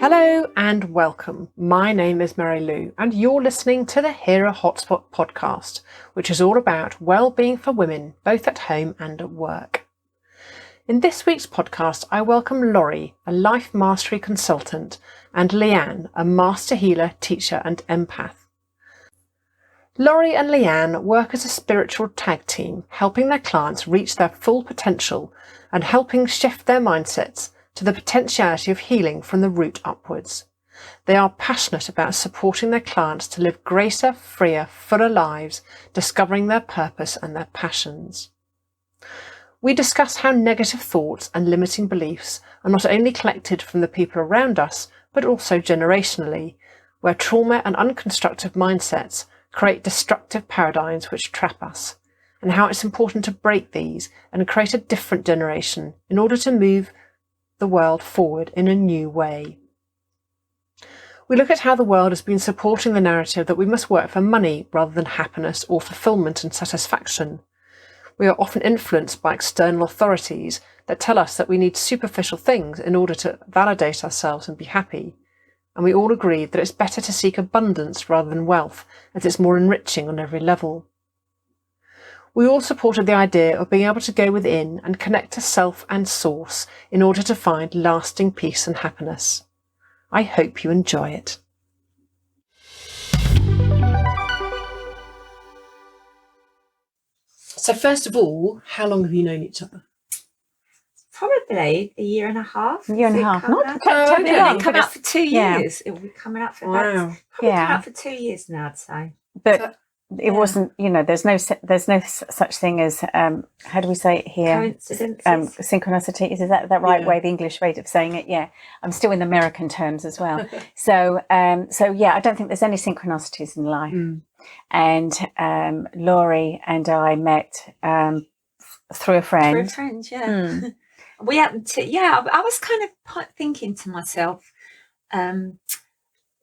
Hello and welcome. My name is Mary Lou and you're listening to the Hero Hotspot podcast, which is all about well-being for women, both at home and at work. In this week's podcast, I welcome Laurie, a life mastery consultant, and Lyanne, a master healer, teacher and empath. Laurie and Lyanne work as a spiritual tag team, helping their clients reach their full potential and helping shift their mindsets to the potentiality of healing from the root upwards. They are passionate about supporting their clients to live greater, freer, fuller lives, discovering their purpose and their passions. We discuss how negative thoughts and limiting beliefs are not only collected from the people around us, but also generationally, where trauma and unconstructive mindsets create destructive paradigms which trap us, and how it's important to break these and create a different generation in order to move the world forward in a new way. We look at how the world has been supporting the narrative that we must work for money rather than happiness or fulfilment and satisfaction. We are often influenced by external authorities that tell us that we need superficial things in order to validate ourselves and be happy. And we all agree that it's better to seek abundance rather than wealth, as it's more enriching on every level. We all supported the idea of being able to go within and connect to self and source in order to find lasting peace and happiness. I hope you enjoy it. So first of all, how long have you known each other? Probably a year and a half. Year and a half, not terribly long. but Coming up it's- for 2 yeah. years. It will be coming up for Wow. coming up for 2 years now, I'd say. But it wasn't, there's no such thing as, how do we say it here? Coincidences. Synchronicity. Is that right Yeah. way, the English way of saying it? Yeah. I'm still in American terms as well. So yeah, I don't think there's any synchronicities in life. And Laurie and I met through a friend. Through a friend, yeah. We happened to, I was kind of thinking to myself,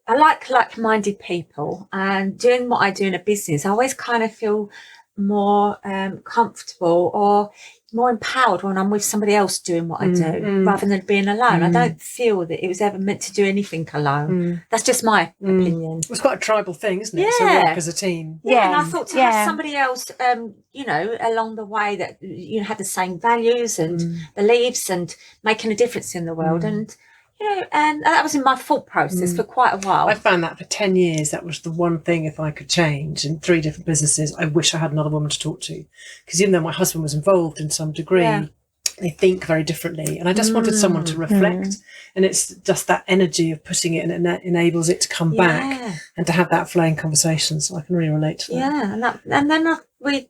I like like-minded people, and doing what I do in a business, I always kind of feel more comfortable or more empowered when I'm with somebody else doing what I do, rather than being alone. I don't feel that it was ever meant to do anything alone. That's just my opinion. It's quite a tribal thing, isn't it? Yeah. To work as a team. Yeah, and I thought to have somebody else, along the way that had the same values and beliefs and making a difference in the world, and and that was in my thought process for quite a while. I found that for 10 years, that was the one thing, if I could change in 3 different businesses, I wish I had another woman to talk to. Because even though my husband was involved in some degree, they think very differently. And I just wanted someone to reflect. And it's just that energy of putting it in, and that enables it to come back and to have that flowing conversation. So I can really relate to that. Yeah, and then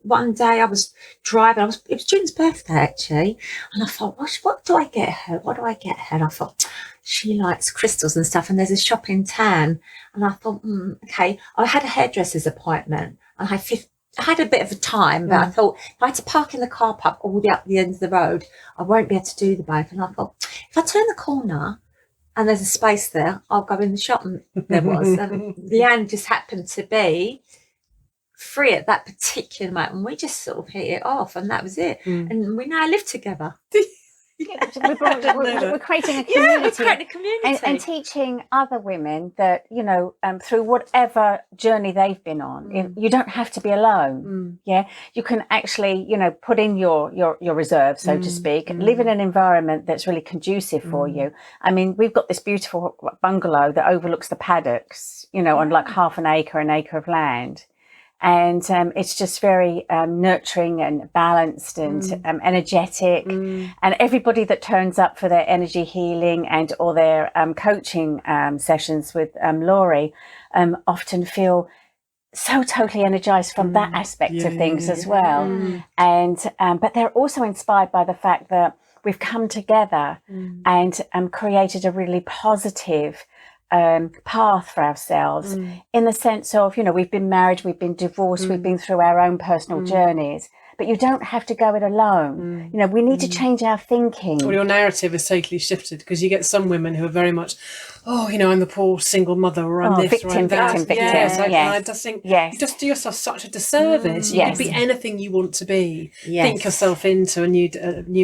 one day I was driving. It was June's birthday actually, and I thought, what do I get her? What do I get her? And I thought, she likes crystals and stuff, and there's a shop in town. And I thought, okay. I had a hairdresser's appointment, and I had a bit of a time, but I thought if I had to park in the car park all the way up the end of the road, I won't be able to do the both. And I thought, if I turn the corner and there's a space there, I'll go in the shop. And there was. And Lyanne just happened to be free at that particular moment, and we just sort of hit it off, and that was it. And we now live together. We're creating a community. Yeah, we're creating a community. And teaching other women that, through whatever journey they've been on, you don't have to be alone. Yeah, you can actually, put in your reserve, so to speak, live in an environment that's really conducive for you. I mean, we've got this beautiful bungalow that overlooks the paddocks, on like half an acre of land. And it's just very nurturing and balanced and energetic. And everybody that turns up for their energy healing and or their coaching sessions with Laurie often feel so totally energized from that aspect of things as well. And but they're also inspired by the fact that we've come together and created a really positive path for ourselves, in the sense of, we've been married, we've been divorced, we've been through our own personal journeys, but you don't have to go it alone. You know, we need to change our thinking. Well, your narrative is totally shifted, because you get some women who are very much, oh, you know, I'm the poor single mother, or I'm this, victim, or I'm that. victim. Yes, Yes. and I just think you just do yourself such a disservice. You could be anything you want to be. Think yourself into a new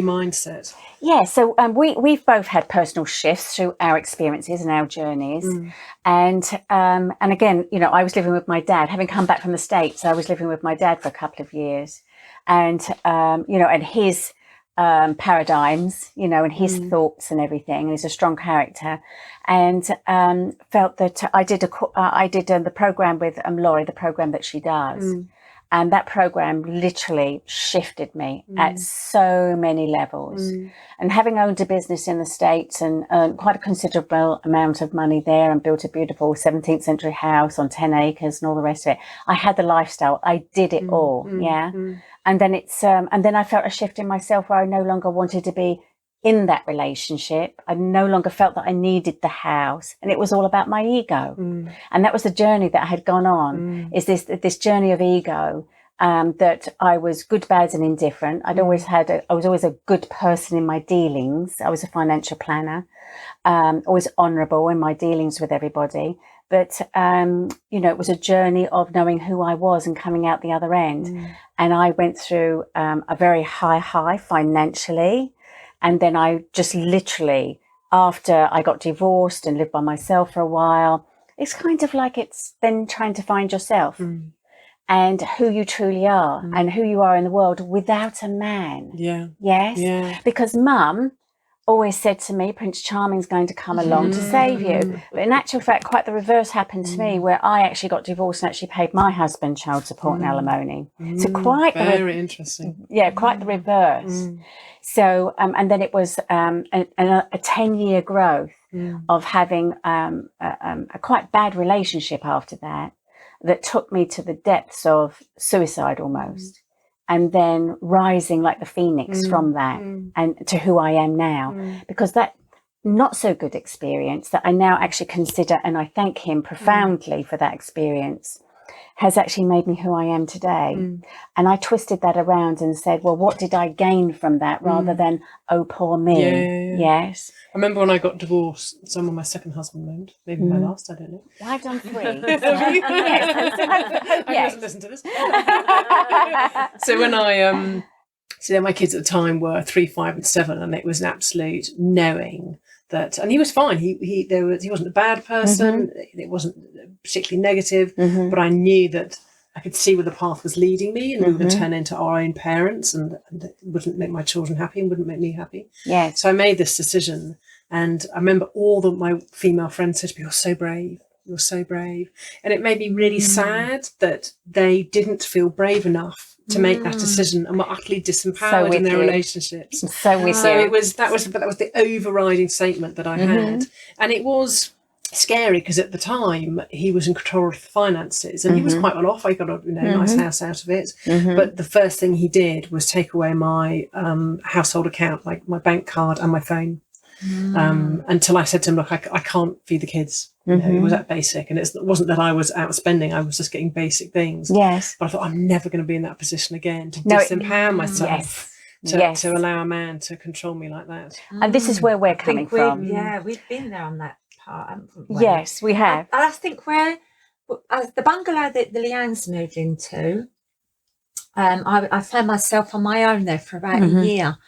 mindset. Yeah, so we've both had personal shifts through our experiences and our journeys. And again, you know, I was living with my dad. Having come back from the States, I was living with my dad for a couple of years. And, you know, and his paradigms, you know, and his thoughts and everything. And he's a strong character. And felt that I did the program with Laurie, the program that she does. And that program literally shifted me at so many levels. And having owned a business in the States and earned quite a considerable amount of money there and built a beautiful 17th century house on 10 acres and all the rest of it, I had the lifestyle. I did it all. And then and then I felt a shift in myself where I no longer wanted to be in that relationship. I no longer felt that I needed the house, and it was all about my ego. And that was the journey that I had gone on, is this journey of ego, that I was good, bad and indifferent. I was always a good person in my dealings. I was a financial planner, always honourable in my dealings with everybody. But, you know, it was a journey of knowing who I was and coming out the other end. And I went through a very high financially. And then I just literally, after I got divorced and lived by myself for a while, it's kind of like it's then trying to find yourself and who you truly are and who you are in the world without a man. Because Mum always said to me, Prince Charming's going to come along to save you. But in actual fact, quite the reverse happened to me, where I actually got divorced and actually paid my husband child support and alimony. So quite very interesting. Yeah, quite the reverse. So, and then it was a 10-year growth of having a quite bad relationship after that took me to the depths of suicide almost. And then rising like the phoenix from that and to who I am now, because that not so good experience that I now actually consider, and I thank him profoundly for that experience, has actually made me who I am today. And I twisted that around and said, well, what did I gain from that, rather than, oh, poor me. Yes. I remember when I got divorced, someone my second husband owned, maybe my last, I don't know. I've done 3. He doesn't listen to this. So when so then my kids at the time were 3, 5 and 7, and it was an absolute knowing that, and he was fine. He wasn't a bad person. It wasn't particularly negative, but I knew that I could see where the path was leading me, and we were going to turn into our own parents, and it wouldn't make my children happy and wouldn't make me happy. So I made this decision, and I remember my female friends said to me, "You're so brave. You're so brave," and it made me really sad that they didn't feel brave enough to make that decision and were utterly disempowered in their relationships. So that was the overriding statement that I had, and it was scary because at the time he was in control of the finances, and he was quite well off. I got a nice house out of it, but the first thing he did was take away my household account, like my bank card and my phone. Until I said to him, look, I can't feed the kids. It was that basic, and it wasn't that I was outspending. I was just getting basic things. But I thought, I'm never going to be in that position again, to disempower myself, to allow a man to control me like that. And this is where we're coming from. We've been there on that part, haven't we? Yes, we have. I think where the bungalow that the Lyannes moved into, I found myself on my own there for about a year.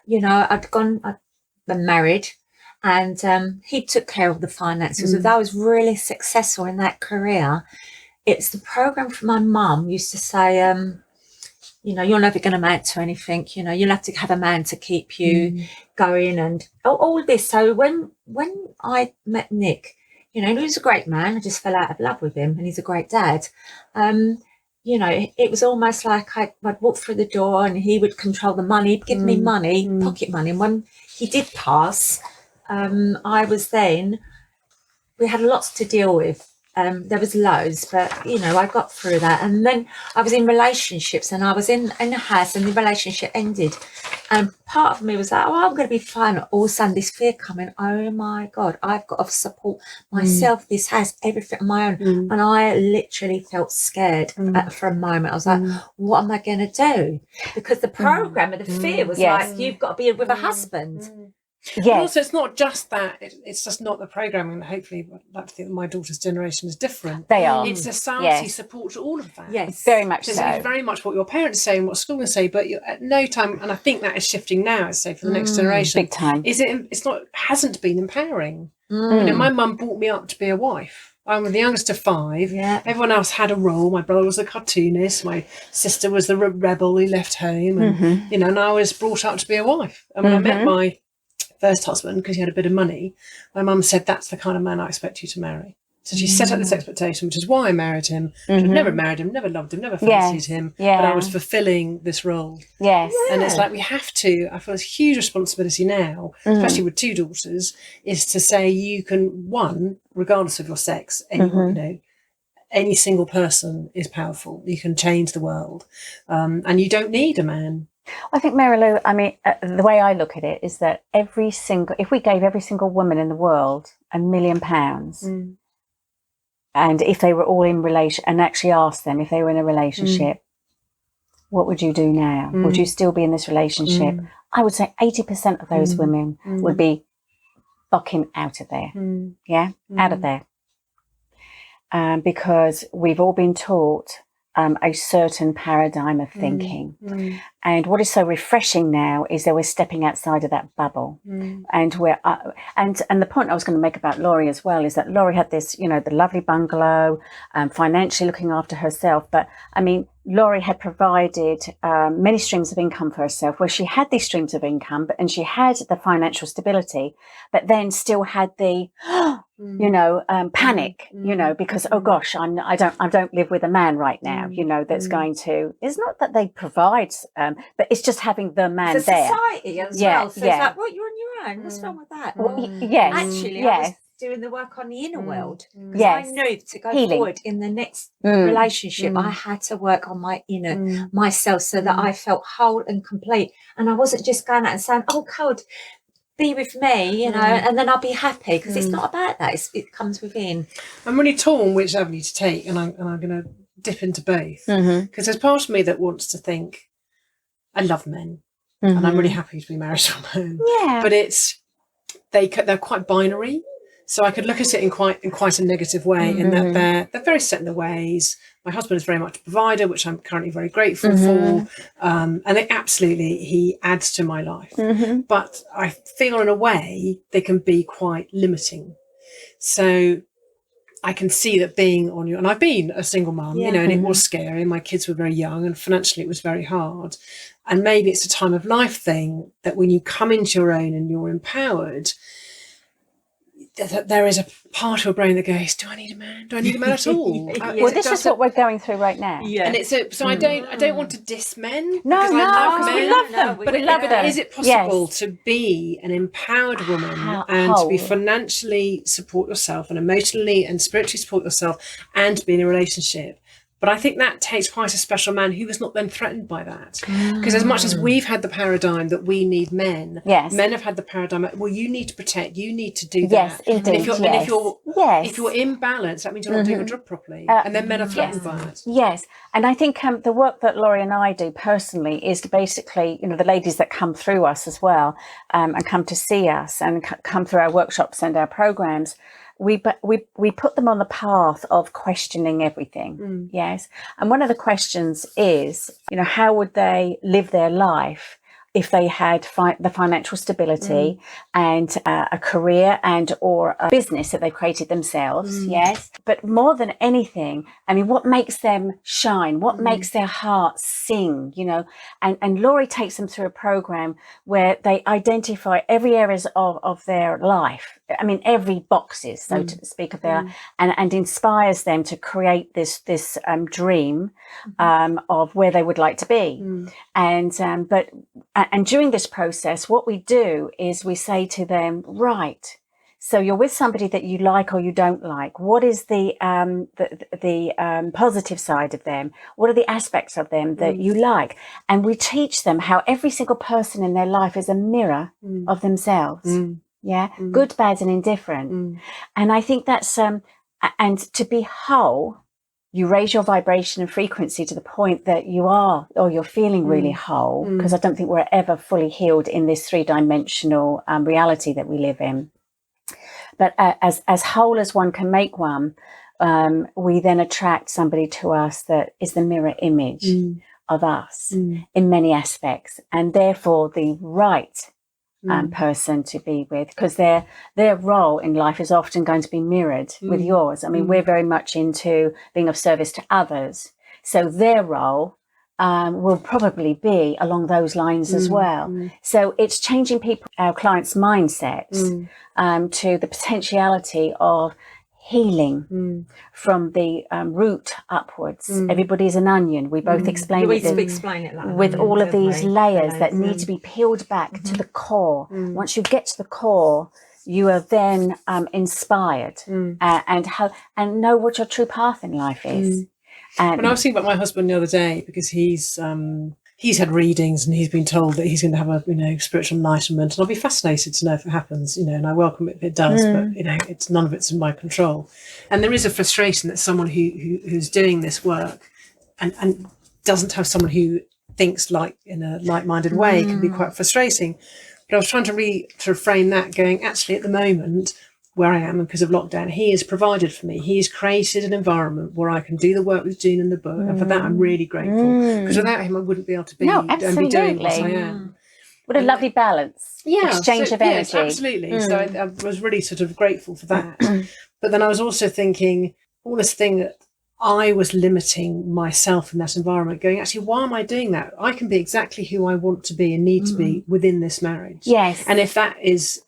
You know, I'd been married, and he took care of the finances. Although I was really successful in that career, it's the program from my mum used to say, you know, you're never going to amount to anything. You know, you'll have to have a man to keep you going, and all this. So when I met Nick, you know, he was a great man. I just fell out of love with him, and he's a great dad. You know, it was almost like I'd walk through the door and he would control the money, he'd give me money, pocket money. And when he did pass, we had lots to deal with. there was loads, but you know, I got through that. And then I was in relationships, and I was in a house, and the relationship ended. And part of me was like, oh, I'm going to be fine. All of a sudden, this fear coming, oh my God, I've got to support myself, this house, everything on my own. And I literally felt scared for a moment. I was like, what am I going to do? Because the program of the fear was like, you've got to be with a husband. But also, it's not just that. It's just not the programming. Hopefully, I'd like to think that my daughter's generation is different. They are. It's society supports all of that. Yes, very much so. It's very much what your parents say and what schools say, but at no time, and I think that is shifting now. I'd say for the next generation, big time. It's not. Hasn't been empowering. You know, my mum brought me up to be a wife. I'm the youngest of 5. Yeah. Everyone else had a role. My brother was a cartoonist. My sister was the rebel who left home, and you know, and I was brought up to be a wife. And when I met my first husband, because he had a bit of money, my mum said, that's the kind of man I expect you to marry. So she set up this expectation, which is why I married him. I'd never married him, never loved him, never fancied him, but I was fulfilling this role. Yes. And it's like we have to, I feel it's a huge responsibility now, especially with 2 daughters, is to say you can, one, regardless of your sex, any, you know, any single person is powerful. You can change the world, and you don't need a man. I think, Mary Lou, I mean, the way I look at it is that if we gave every single woman in the world £1 million, and if they were all in relation, and actually asked them if they were in a relationship, what would you do now? Would you still be in this relationship? I would say 80% of those women would be fucking out of there. Out of there. Because we've all been taught a certain paradigm of thinking. And what is so refreshing now is that we're stepping outside of that bubble. And we're and the point I was going to make about Laurie as well is that Laurie had this, you know, the lovely bungalow, financially looking after herself. But I mean, Laurie had provided many streams of income for herself, where she had these streams of income, and she had the financial stability, but then still had the, you know, panic, you know, because oh gosh, I don't live with a man right now, you know, that's going to. It's not that they provide, but it's just having the man it's there. Society as well. So it's like, well, you're on your own. What's wrong with that? Yes, actually, I was doing the work on the inner world, because I knew to go Healing. forward in the next relationship, I had to work on my inner myself, so that I felt whole and complete, and I wasn't just going out and saying, oh God, be with me, you know, and then I'll be happy, because it's not about that. It comes within. I'm really torn which avenue to take, and I'm going to dip into both, because there's part of me that wants to think I love men, and I'm really happy to be married to a man, but they're quite binary. So I could look at it in quite a negative way, in that they're very set in their ways. My husband is very much a provider, which I'm currently very grateful for, and he adds to my life. But I feel in a way they can be quite limiting. So I can see that being on your, and I've been a single mum, you know, and it was scary. My kids were very young, and financially it was very hard. And maybe it's a time of life thing that when you come into your own and you're empowered, there is a part of your brain that goes, do I need a man? Do I need a man at all? Well, this is what we're going through right now. And it's so I don't want to diss men. No, because I love men. we love them. But we love them. Is it possible to be an empowered woman and to be financially support yourself and emotionally and spiritually support yourself and to be in a relationship? But I think that takes quite a special man who is not then threatened by that. Because as much as we've had the paradigm that we need men, men have had the paradigm, well, you need to protect, you need to do that. Yes, indeed. And if you're in balance, that means you're not doing your job properly. And then men are threatened by it. Yes. And I think the work that Laurie and I do personally is to basically, you know, the ladies that come through us as well, and come to see us and come through our workshops and our programs, we put them on the path of questioning everything. Yes. And one of the questions is, you know, how would they live their life if they had the financial stability and a career and or a business that they've created themselves? Yes. But more than anything, I mean, what makes them shine? What makes their heart sing? You know, and Laurie takes them through a program where they identify every areas of their life. I mean, every boxes, so to speak, of their, and inspires them to create this dream of where they would like to be. And during this process, what we do is we say to them, right, So you're with somebody that you like or you don't like. What is the positive side of them? What are the aspects of them that you like? And we teach them how every single person in their life is a mirror of themselves. Yeah, good, bad, and indifferent. And I think that's and to be whole, you raise your vibration and frequency to the point that you are, or you're feeling really whole, because I don't think we're ever fully healed in this 3-dimensional reality that we live in. But as whole as one can make one, we then attract somebody to us that is the mirror image of us in many aspects, and therefore the right person to be with, because their role in life is often going to be mirrored with yours. I mean, we're very much into being of service to others, so their role will probably be along those lines as well. So it's changing our clients' mindsets to the potentiality of healing from the root upwards. Everybody's an onion. We both explain it like with all of these layers that need to be peeled back to the core. Once you get to the core, you are then inspired and know what your true path in life is. When I was thinking about my husband the other day, because he's had readings and he's been told that he's going to have a spiritual enlightenment, and I'll be fascinated to know if it happens, and I welcome it if it does, but it's none of it's in my control. And there is a frustration that someone who's doing this work and doesn't have someone who thinks like in a like-minded way can be quite frustrating. But I was trying to reframe that, going, actually, at the moment where I am, and because of lockdown, he has provided for me. He has created an environment where I can do the work with Jean in the book, and for that I'm really grateful, because without him I wouldn't be able to be and be doing what I am. What a lovely balance. Exchange of energy. Yes, absolutely. So I was really sort of grateful for that. But then I was also thinking all this thing that I was limiting myself in that environment, going, actually, why am I doing that? I can be exactly who I want to be and need to be within this marriage. Yes. And if that is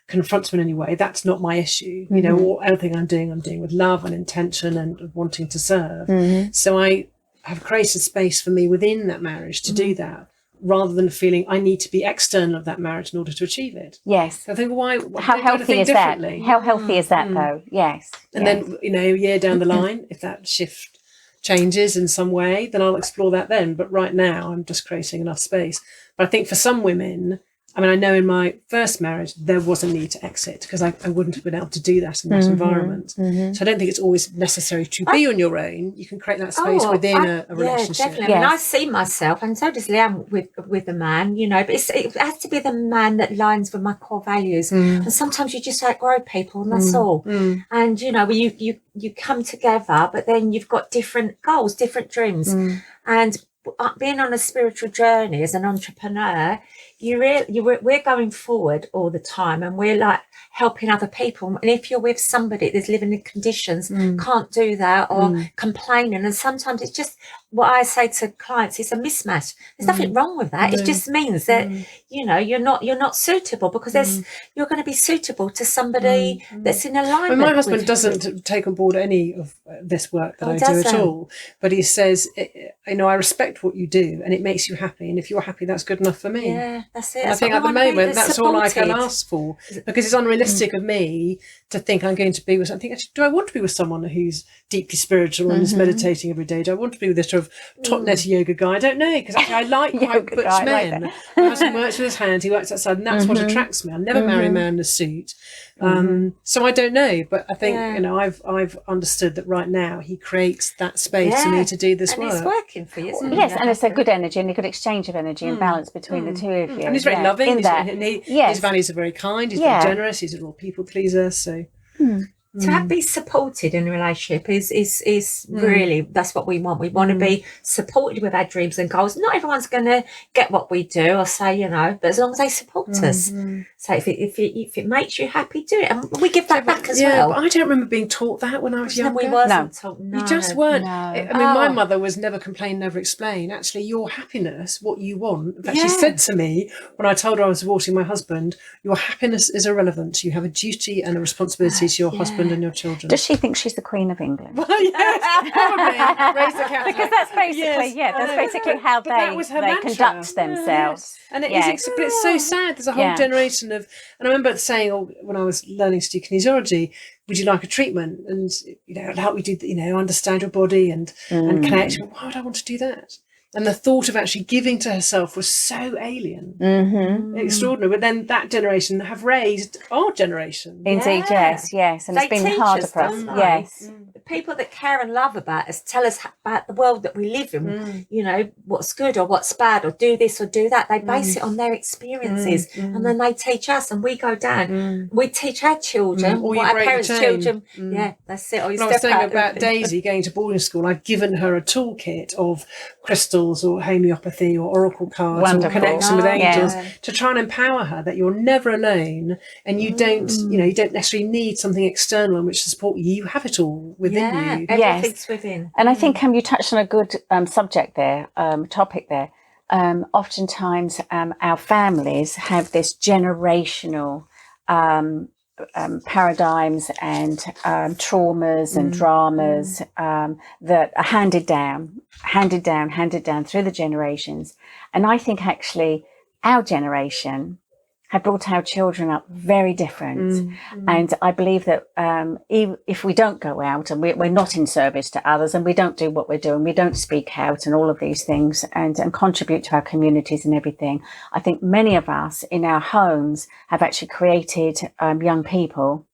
confronts me in any way, that's not my issue. Or everything I'm doing with love and intention and wanting to serve. So I have created space for me within that marriage to do that, rather than feeling I need to be external of that marriage in order to achieve it. Yes. So I think, why? How healthy is that? How healthy is that, though? Yes. And then, a year down the line, if that shift changes in some way, then I'll explore that then. But right now, I'm just creating enough space. But I think for some women, I know in my first marriage, there was a need to exit because I wouldn't have been able to do that in that environment. So I don't think it's always necessary to be on your own. You can create that space within a relationship. Yeah, definitely. I see myself, and so does Lyanne with the man, but it has to be the man that aligns with my core values. And sometimes you just outgrow people, and that's all. And, you come together, but then you've got different goals, different dreams. And being on a spiritual journey as an entrepreneur, we're going forward all the time, and we're like helping other people. And if you're with somebody that's living in conditions, can't do that, or complaining, and sometimes it's just what I say to clients, it's a mismatch. There's nothing wrong with that. It just means that you're not suitable, because you're going to be suitable to somebody that's in alignment. My husband doesn't take on board any of this work that I do at all, but he says, I respect what you do and it makes you happy, and if you're happy, that's good enough for me. Yeah, that's it. And I think at the moment that's all I can ask for, because it's unrealistic of me to think I'm going to be with something. Actually, do I want to be with someone who's deeply spiritual and is meditating every day? Do I want to be with this sort of top-net yoga guy? I don't know, because actually I like quite butch men. Like my husband works with his hand, he works outside, and that's what attracts me. I'll never marry a man in a suit. So I don't know, but I think I've understood that right now he creates that space for me to do this work. And it's working for you, isn't it? Yes, and it's a good energy and a good exchange of energy and balance between the two of you. And he's very loving. His values are very kind. He's very generous. He's a real people pleaser. So. To be supported in a relationship is really, that's what we want. We want to be supported with our dreams and goals. Not everyone's going to get what we do or say, but as long as they support us. So if it makes you happy, do it. And we give that back as well. But I don't remember being taught that when I was younger. We wasn't taught. No. You just weren't. No. My mother was never complain, never explain. Actually, your happiness, what you want. In fact, she said to me when I told her I was divorcing my husband, your happiness is irrelevant. You have a duty and a responsibility to your husband husband and your children. Does she think she's the Queen of England? Well, yes, probably. Raise the Catholic. Because that's basically, how they conduct themselves. Yes. And it is, but it's so sad. There's a whole generation of, and I remember saying, when I was learning to do kinesiology, would you like a treatment? And, help me do, understand your body and connect. Why would I want to do that? And the thought of actually giving to herself was so alien, extraordinary. But then that generation have raised our generation. Indeed, yes. And it's been harder for us. Yes. The people that care and love about us tell us about the world that we live in, what's good or what's bad, or do this or do that. They base it on their experiences, and then they teach us, and we go down. We teach our children, what our parents' children. Yeah, that's it. Or I was saying about Daisy going to boarding school, I've given her a toolkit of crystals or homeopathy or oracle cards or connection with angels to try and empower her that you're never alone, and you don't you don't necessarily need something external in which to support you. You have it all within you. Everything's within. And I think you touched on a good topic there. Oftentimes our families have this generational paradigms and traumas and dramas that are handed down through the generations. And I think actually our generation have brought our children up very different. And I believe that if we don't go out and we're not in service to others, and we don't do what we're doing, we don't speak out and all of these things and contribute to our communities and everything, I think many of us in our homes have actually created young people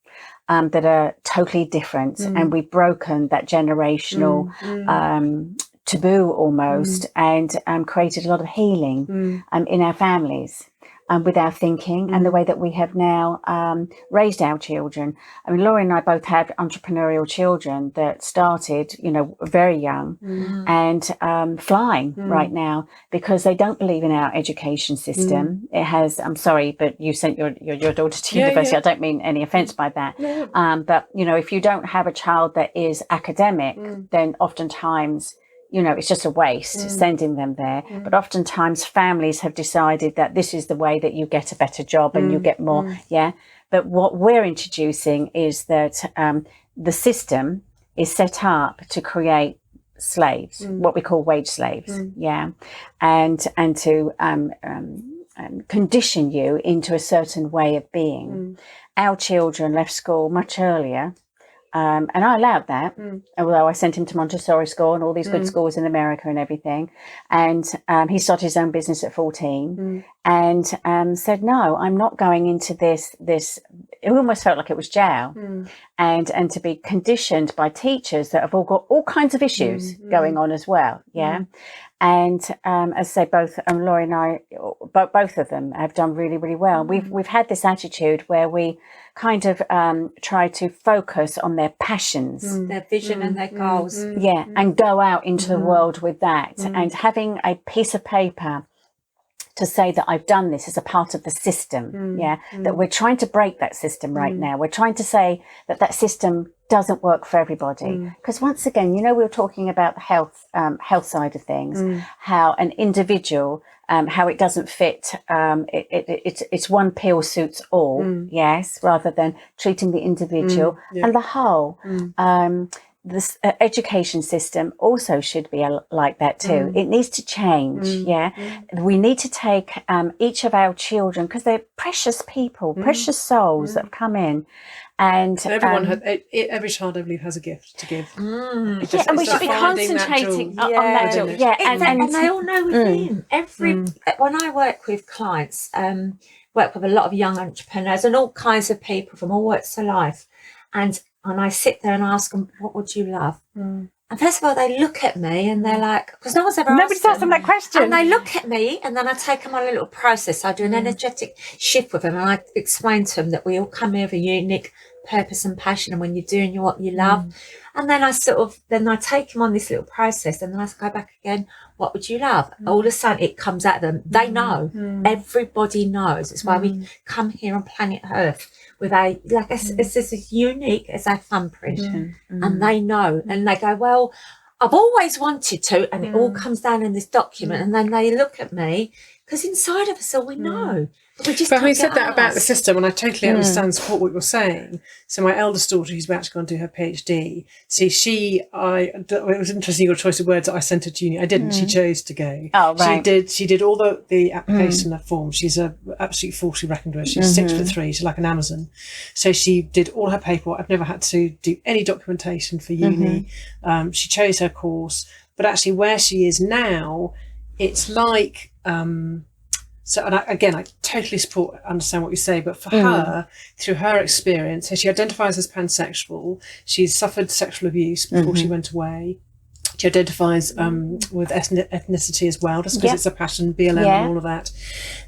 that are totally different. And we've broken that generational taboo almost, and created a lot of healing in our families. With our thinking and the way that we have now raised our children. I mean, Laurie and I both have entrepreneurial children that started, very young and flying right now because they don't believe in our education system. It has, I'm sorry, but you sent your daughter to university. I don't mean any offence by that. But, if you don't have a child that is academic, then oftentimes it's just a waste sending them there. But oftentimes families have decided that this is the way that you get a better job and you get more. But what we're introducing is that the system is set up to create slaves, what we call wage slaves. And to condition you into a certain way of being. Our children left school much earlier. And I allowed that, although I sent him to Montessori school and all these good schools in America and everything. And he started his own business at 14 and said, no, I'm not going into this. It almost felt like it was jail. And to be conditioned by teachers that have all got all kinds of issues going on as well. And as I say, both Laurie and I, both of them have done really, really well. We've had this attitude where we kind of try to focus on their passions, their vision and their goals. And go out into the world with that. And having a piece of paper to say that I've done this as a part of the system, that we're trying to break that system right now. We're trying to say that system doesn't work for everybody. Because once again, we were talking about the health side of things, how an individual, how it doesn't fit, it's one pill suits all, rather than treating the individual and the whole. This education system also should be like that too. It needs to change. We need to take each of our children, because they're precious people, precious souls that have come in. And everyone every child, I believe, has a gift to give. And we should be concentrating on that joy. And they all know within. When I work with clients, work with a lot of young entrepreneurs and all kinds of people from all walks of life, and I sit there and ask them, what would you love? And first of all, they look at me and they're like, because nobody's asked them that question. And they look at me, and then I take them on a little process. I do an energetic shift with them, and I explain to them that we all come here with a unique purpose and passion, and when you're doing what you love. And then I take them on this little process, and then I go back again, what would you love? All of a sudden it comes at them. They know. Everybody knows. It's why we come here on planet Earth with it's as unique as our thumbprint. And they know, and they go, well, I've always wanted to, and it all comes down in this document. And then they look at me because inside of us all we know. But we just But having can't said get that about the asked. system, and I totally understand and support what you're saying. So my eldest daughter, who's about to go and do her PhD, see, it was interesting your choice of words. I sent her to uni. I didn't. She chose to go. Oh, right. She did all the application of forms. She's a absolutely forcefully reckoned her. She's 6'3". She's like an Amazon. So she did all her paperwork. I've never had to do any documentation for uni. She chose her course, but actually where she is now, it's like. So, and I totally understand what you say, but for her, through her experience, so she identifies as pansexual. She's suffered sexual abuse before she went away. She identifies with ethnicity as well, just because it's a passion, BLM and all of that.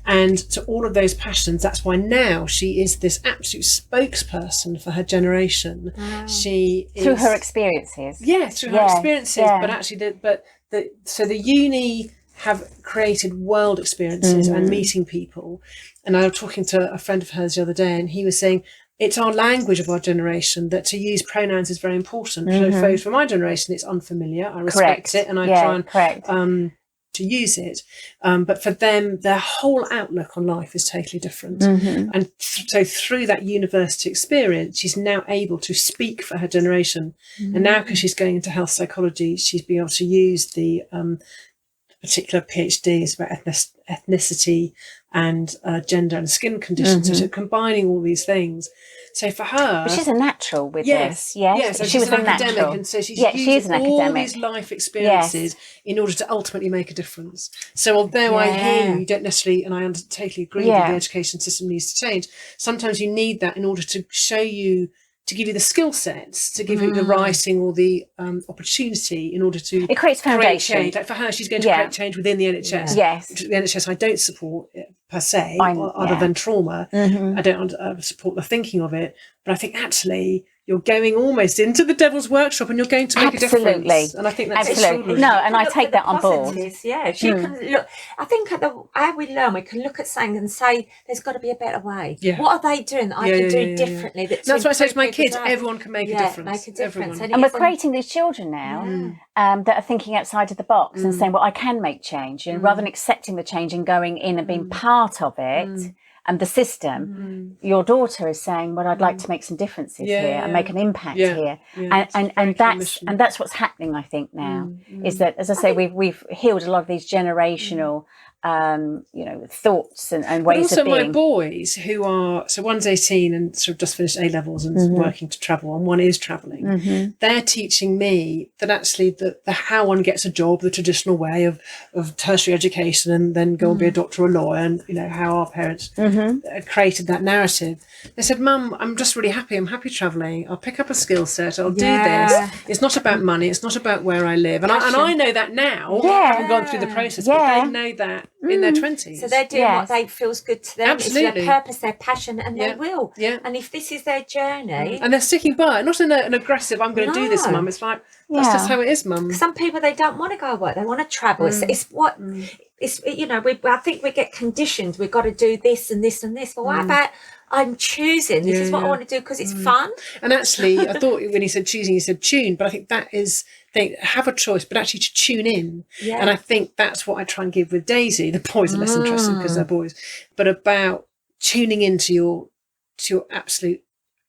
And to all of those passions, that's why now she is this absolute spokesperson for her generation. Wow. She is, through her experiences. Yeah, through her experiences, but actually, so the uni have created world experiences and meeting people. And I was talking to a friend of hers the other day, and he was saying it's our language of our generation that to use pronouns is very important. So for my generation, it's unfamiliar. I respect it, and I try and to use it. But for them, their whole outlook on life is totally different. And so through that university experience, she's now able to speak for her generation. And now, because she's going into health psychology, she's been able to use the particular PhD is about ethnicity and gender and skin conditions. So combining all these things. So for her, but she's a natural with this. Yes, so she was an a academic, natural. and so she's using all these life experiences in order to ultimately make a difference. So although I hear you don't necessarily, and I totally agree that the education system needs to change, sometimes you need that in order to show you, to give you the skill sets, to give you the writing or the opportunity in order to it creates foundation. Create change. Like for her, she's going to create change within the NHS. Yes. The NHS I don't support it per se, other than trauma. I don't support the thinking of it. But I think actually you're going almost into the devil's workshop and you're going to make a difference. And I think that's extraordinary. No, and I take that on board. Yeah, she can look. I think how we learn, we can look at something and say, "There's got to be a better way." Yeah. What are they doing that I can do differently? That's what I say to my kids. Everyone can make a difference. Make a difference. And we're creating these children now that are thinking outside of the box and saying, "Well, I can make change," and rather than accepting the change and going in and being part of it. And the system, your daughter is saying, well, I'd like to make some differences here and make an impact here. And that's what's happening, I think, now, is that, as I say, we've healed a lot of these generational thoughts and ways of being. Also my boys who are, so one's 18 and sort of just finished A-levels and working to travel, and one is travelling. They're teaching me that actually the how one gets a job, the traditional way of tertiary education and then go and be a doctor or a lawyer, and how our parents created that narrative. They said, Mum, I'm just really happy. I'm happy travelling. I'll pick up a skill set. I'll do this. It's not about money. It's not about where I live. And I know that now. I haven't gone through the process, but they know that in their 20s. So they're doing what they feels good to them. Absolutely. It's their purpose, their passion, and they will. Yeah. And if this is their journey, and they're sticking by it, not in an aggressive, I'm going to do this, Mum. It's like, that's just how it is, Mum. Some people, they don't want to go work. They want to travel. It's what it's. I think we get conditioned. We've got to do this and this and this. Well, what about I'm choosing? This is what I want to do because it's fun. And actually, I thought when he said choosing, he said tune. But I think that is, they have a choice, but actually to tune in. Yeah. And I think that's what I try and give with Daisy. The boys are less interested because they're boys, but about tuning into your absolute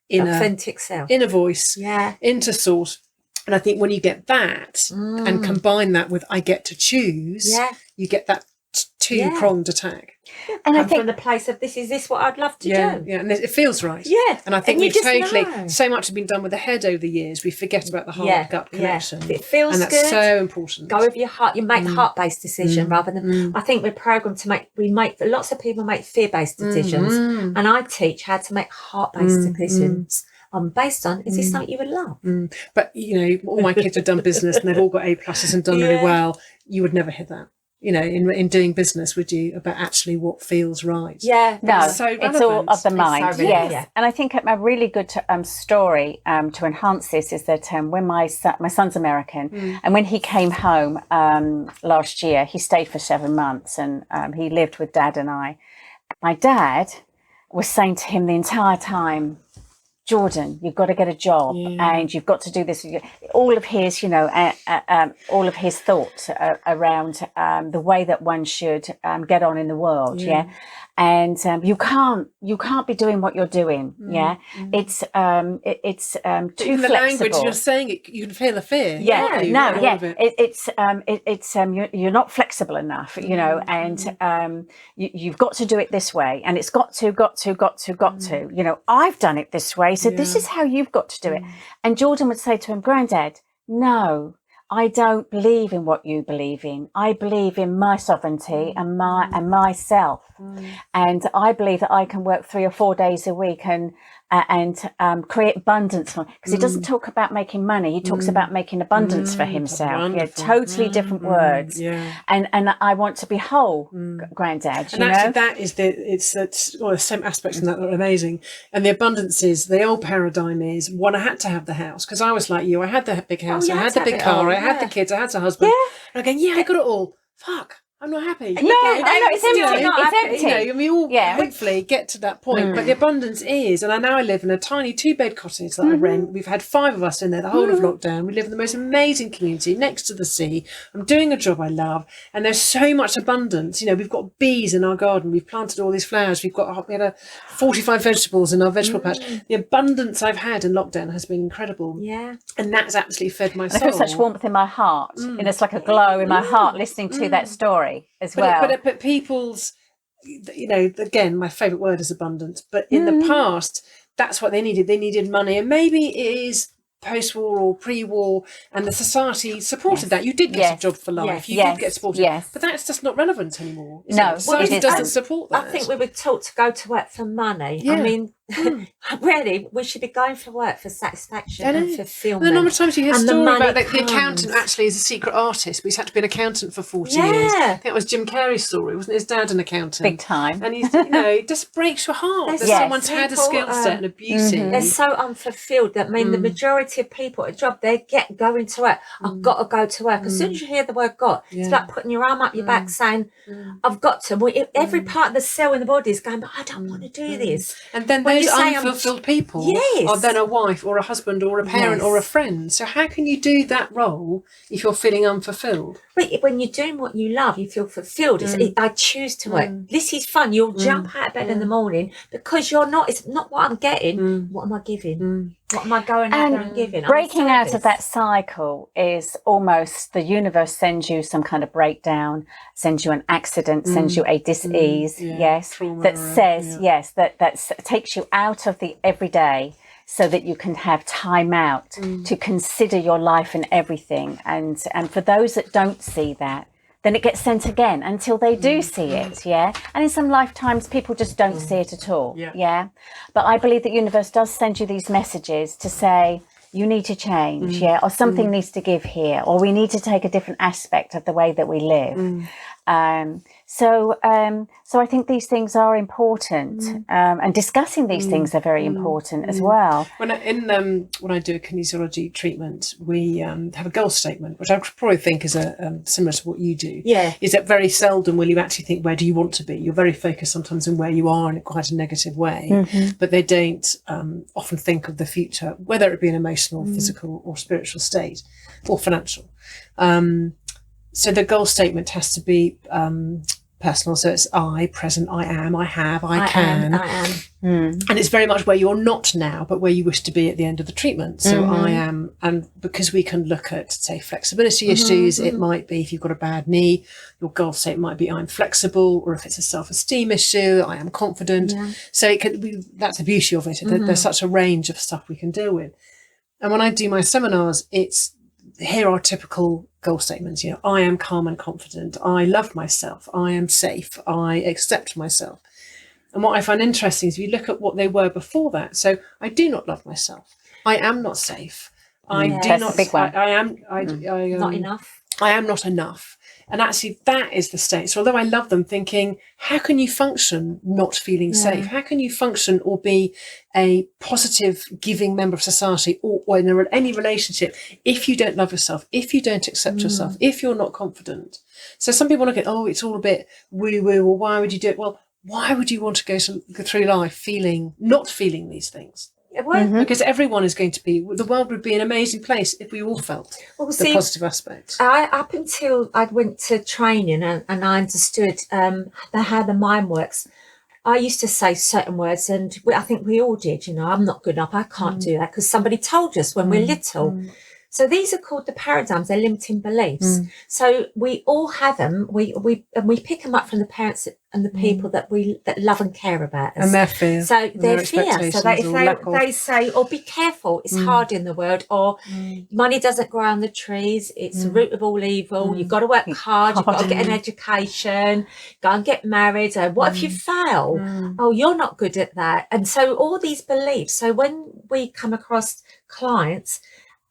inner, authentic self, inner voice, into source. And I think when you get that and combine that with I get to choose, you get that two-pronged attack. And I think from the place of this is what I'd love to do. Yeah, and it feels right. Yeah. And I think we've so much has been done with the head over the years, we forget about the heart-gut connection. It feels good. And that's so important. Go with your heart. You make a heart-based decision rather than, I think we're programmed to lots of people make fear-based decisions. And I teach how to make heart-based decisions. Based on, is this something you would love? But, all my kids have done business and they've all got A+ and done really well. You would never hear that. In doing business, would you, about actually what feels right? Yeah, no, it's all of the mind. So yes, and I think a really good story to enhance this is that when my son's American, and when he came home last year, he stayed for 7 months, and he lived with Dad and I. My dad was saying to him the entire time, Jordan, you've got to get a job and you've got to do this. All of his, all of his thoughts around the way that one should get on in the world. And you can't be doing what you're doing. It's too the flexible. Language you're saying it, you can feel the fear. You're not flexible enough, and you've got to do it this way, and it's got to. I've done it this way, so this is how you've got to do it. And Jordan would say to him, Granddad, no, I don't believe in what you believe in. I believe in my sovereignty and myself. And I believe that I can work 3 or 4 days a week and create abundance for, because he doesn't talk about making money, he talks about making abundance for himself. Totally different words. And I want to be whole, Granddad. And actually that is the same aspects in that are amazing. And the abundance is, the old paradigm is, one, I had to have the house, because I was like you, I had the big house, I had the big car, I had the kids, I had a husband. And I'm going, I got it all. Fuck, I'm not happy. No, I know, it's empty. It's empty. We all hopefully get to that point, but the abundance is, and I live in a tiny 2-bed cottage that I rent. We've had 5 of us in there the whole of lockdown. We live in the most amazing community next to the sea. I'm doing a job I love, and there's so much abundance. We've got bees in our garden. We've planted all these flowers. We had 45 vegetables in our vegetable patch. The abundance I've had in lockdown has been incredible. And that's absolutely fed my soul. I feel such warmth in my heart. It's like a glow in my heart listening to that story. As well. But people's, again, my favourite word is abundance. But in the past, that's what they needed. They needed money. And maybe it is post-war or pre-war, and the society supported that. You did get a job for life. You did get supported. But that's just not relevant anymore. No, society doesn't support that. I think we were taught to go to work for money. I mean, really, we should be going for work for satisfaction and fulfilment. The number of times you hear a and story about the accountant actually is a secret artist, but he's had to be an accountant for 40 years. I think it was Jim Carrey's story, wasn't his dad an accountant? Big time. And he's, it just breaks your heart that someone's had a skill set and a beauty. They're so unfulfilled. That the majority of people at a job, they get going to work. I've got to go to work. As soon as you hear the word "got," it's like putting your arm up your back saying, "I've got to." Well, every part of the cell in the body is going, "But I don't want to do this." And then those unfulfilled people are then a wife or a husband or a parent or a friend. So how can you do that role if you're feeling unfulfilled? But when you're doing what you love, you feel fulfilled. I choose to work. This is fun. You'll jump out of bed in the morning because you're not. It's not what I'm getting. What am I giving? What am I going out there and giving? Breaking out of that cycle is almost the universe sends you some kind of breakdown, sends you an accident, sends you a dis-ease, trauma, that says, that takes you out of the everyday so that you can have time out to consider your life and everything. And for those that don't see that, then it gets sent again until they do see it, And in some lifetimes, people just don't see it at all, But I believe that universe does send you these messages to say, you need to change, or something needs to give here, or we need to take a different aspect of the way that we live. So I think these things are important, and discussing these things are very important as well. When I do a kinesiology treatment, we have a goal statement, which I probably think is similar to what you do. Is that very seldom will you actually think, where do you want to be? You're very focused sometimes on where you are in quite a negative way, but they don't often think of the future, whether it be an emotional, physical or spiritual state or financial. So the goal statement has to be personal. So it's I, present, I am, I have, I can. I am. And it's very much where you're not now, but where you wish to be at the end of the treatment. So I am, and because we can look at, say, flexibility issues, it might be if you've got a bad knee, your goal statement might be I'm flexible, or if it's a self-esteem issue, I am confident. So it could be, that's the beauty of it. There's such a range of stuff we can deal with. And when I do my seminars, here are typical goal statements. I am calm and confident. I love myself. I am safe. I accept myself. And what I find interesting is if you look at what they were before that. So I do not love myself. I am not safe. I do not. Big one. I am not enough. I am not enough. And actually that is the state. So although I love them, thinking, how can you function not feeling safe? How can you function or be a positive, giving member of society or in any relationship if you don't love yourself, if you don't accept yourself, if you're not confident? So some people look at, it's all a bit woo-woo, or why would you do it? Well, why would you want to go through life not feeling these things? Because everyone is going to be, the world would be an amazing place if we all felt the positive aspects. Up until I went to training and I understood how the mind works, I used to say certain words, and I think we all did, I'm not good enough, I can't do that, because somebody told us when we're little. So these are called the paradigms, they're limiting beliefs. So we all have them. We pick them up from the parents and the people that love and care about us. And their fear. So their fear. So they say, be careful, it's hard in the world, or money doesn't grow on the trees, it's the root of all evil, you've got to work hard, you've got to get an education, go and get married, what if you fail? Oh, you're not good at that. And so all these beliefs. So when we come across clients,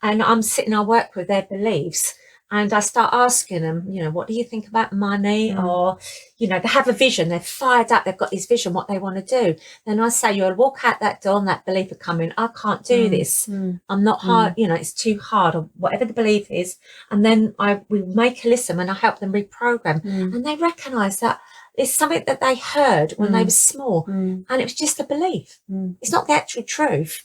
and I work with their beliefs, and I start asking them, what do you think about money? Or, they have a vision, they're fired up, they've got this vision, what they want to do. Then I say, you'll walk out that door and that belief will come in, I can't do this. I'm not hard, it's too hard, or whatever the belief is. And then we make a list of them and I help them reprogram. And they recognise that it's something that they heard when they were small, and it was just a belief. It's not the actual truth.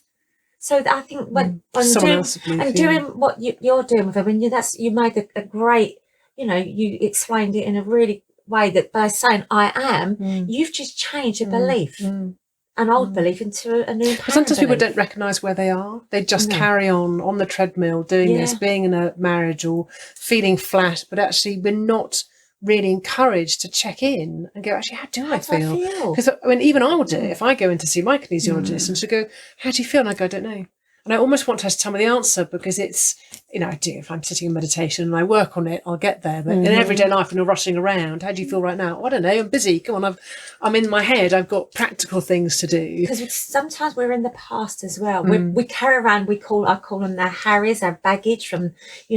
So I think when doing what you're doing with them, and you made a great, you explained it in a really way that by saying I am, you've just changed a belief, an old belief into a new. Sometimes people don't recognise where they are. They just carry on the treadmill doing this, being in a marriage or feeling flat, but actually we're not really encouraged to check in and go, actually, how do I feel? Because even I will do it if I go in to see my kinesiologist and she'll go, how do you feel? And I go, I don't know. And I almost want her to tell me the answer, because it's, I do, if I'm sitting in meditation and I work on it, I'll get there. But in everyday life, when you're rushing around, how do you feel right now? Oh, I don't know, I'm busy. Come on, I'm in my head. I've got practical things to do. Because sometimes we're in the past as well. We carry around, I call them our Harriers, our baggage from,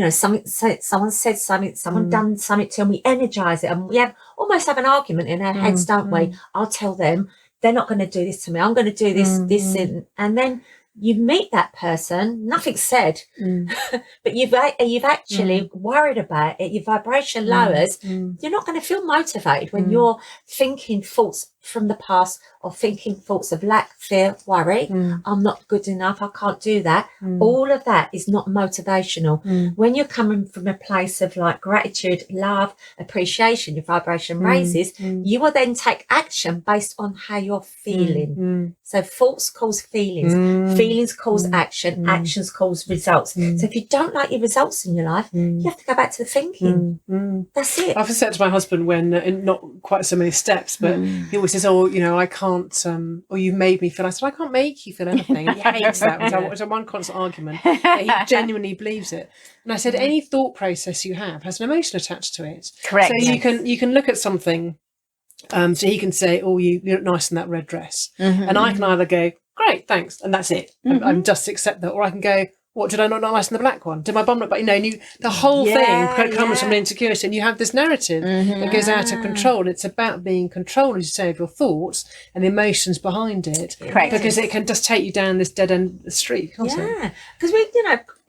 someone said something, someone done something to them. We energise it, and we almost have an argument in our heads, don't we? I'll tell them, they're not going to do this to me. I'm going to do this, and then you meet that person, nothing's said, but you've actually worried about it, your vibration lowers, you're not going to feel motivated when you're thinking thoughts from the past, or thinking thoughts of lack, fear, worry, I'm not good enough, I can't do that. All of that is not motivational. When you're coming from a place of like gratitude, love, appreciation, your vibration raises, you will then take action based on how you're feeling. So thoughts cause feelings, feelings cause action, actions cause results. So if you don't like your results in your life, you have to go back to the thinking. That's it. I've said to my husband, when not quite so many steps, but he always says, I can't, or you've made me feel. I said, I can't make you feel anything. And he hates that, which is one constant argument. But he genuinely believes it. And I said, any thought process you have has an emotion attached to it. Correct. So you can look at something, so he can say, oh, you look nice in that red dress. And I can either go, great, thanks, and that's it. I'm just accept that. Or I can go, what, did I not nice in the black one? Did my bum look back? And the whole thing comes from an insecurity, and you have this narrative that goes out of control. It's about being in control, as you say, of your thoughts and the emotions behind it. Correct. Because it can just take you down this dead end street, can't it? Yeah, because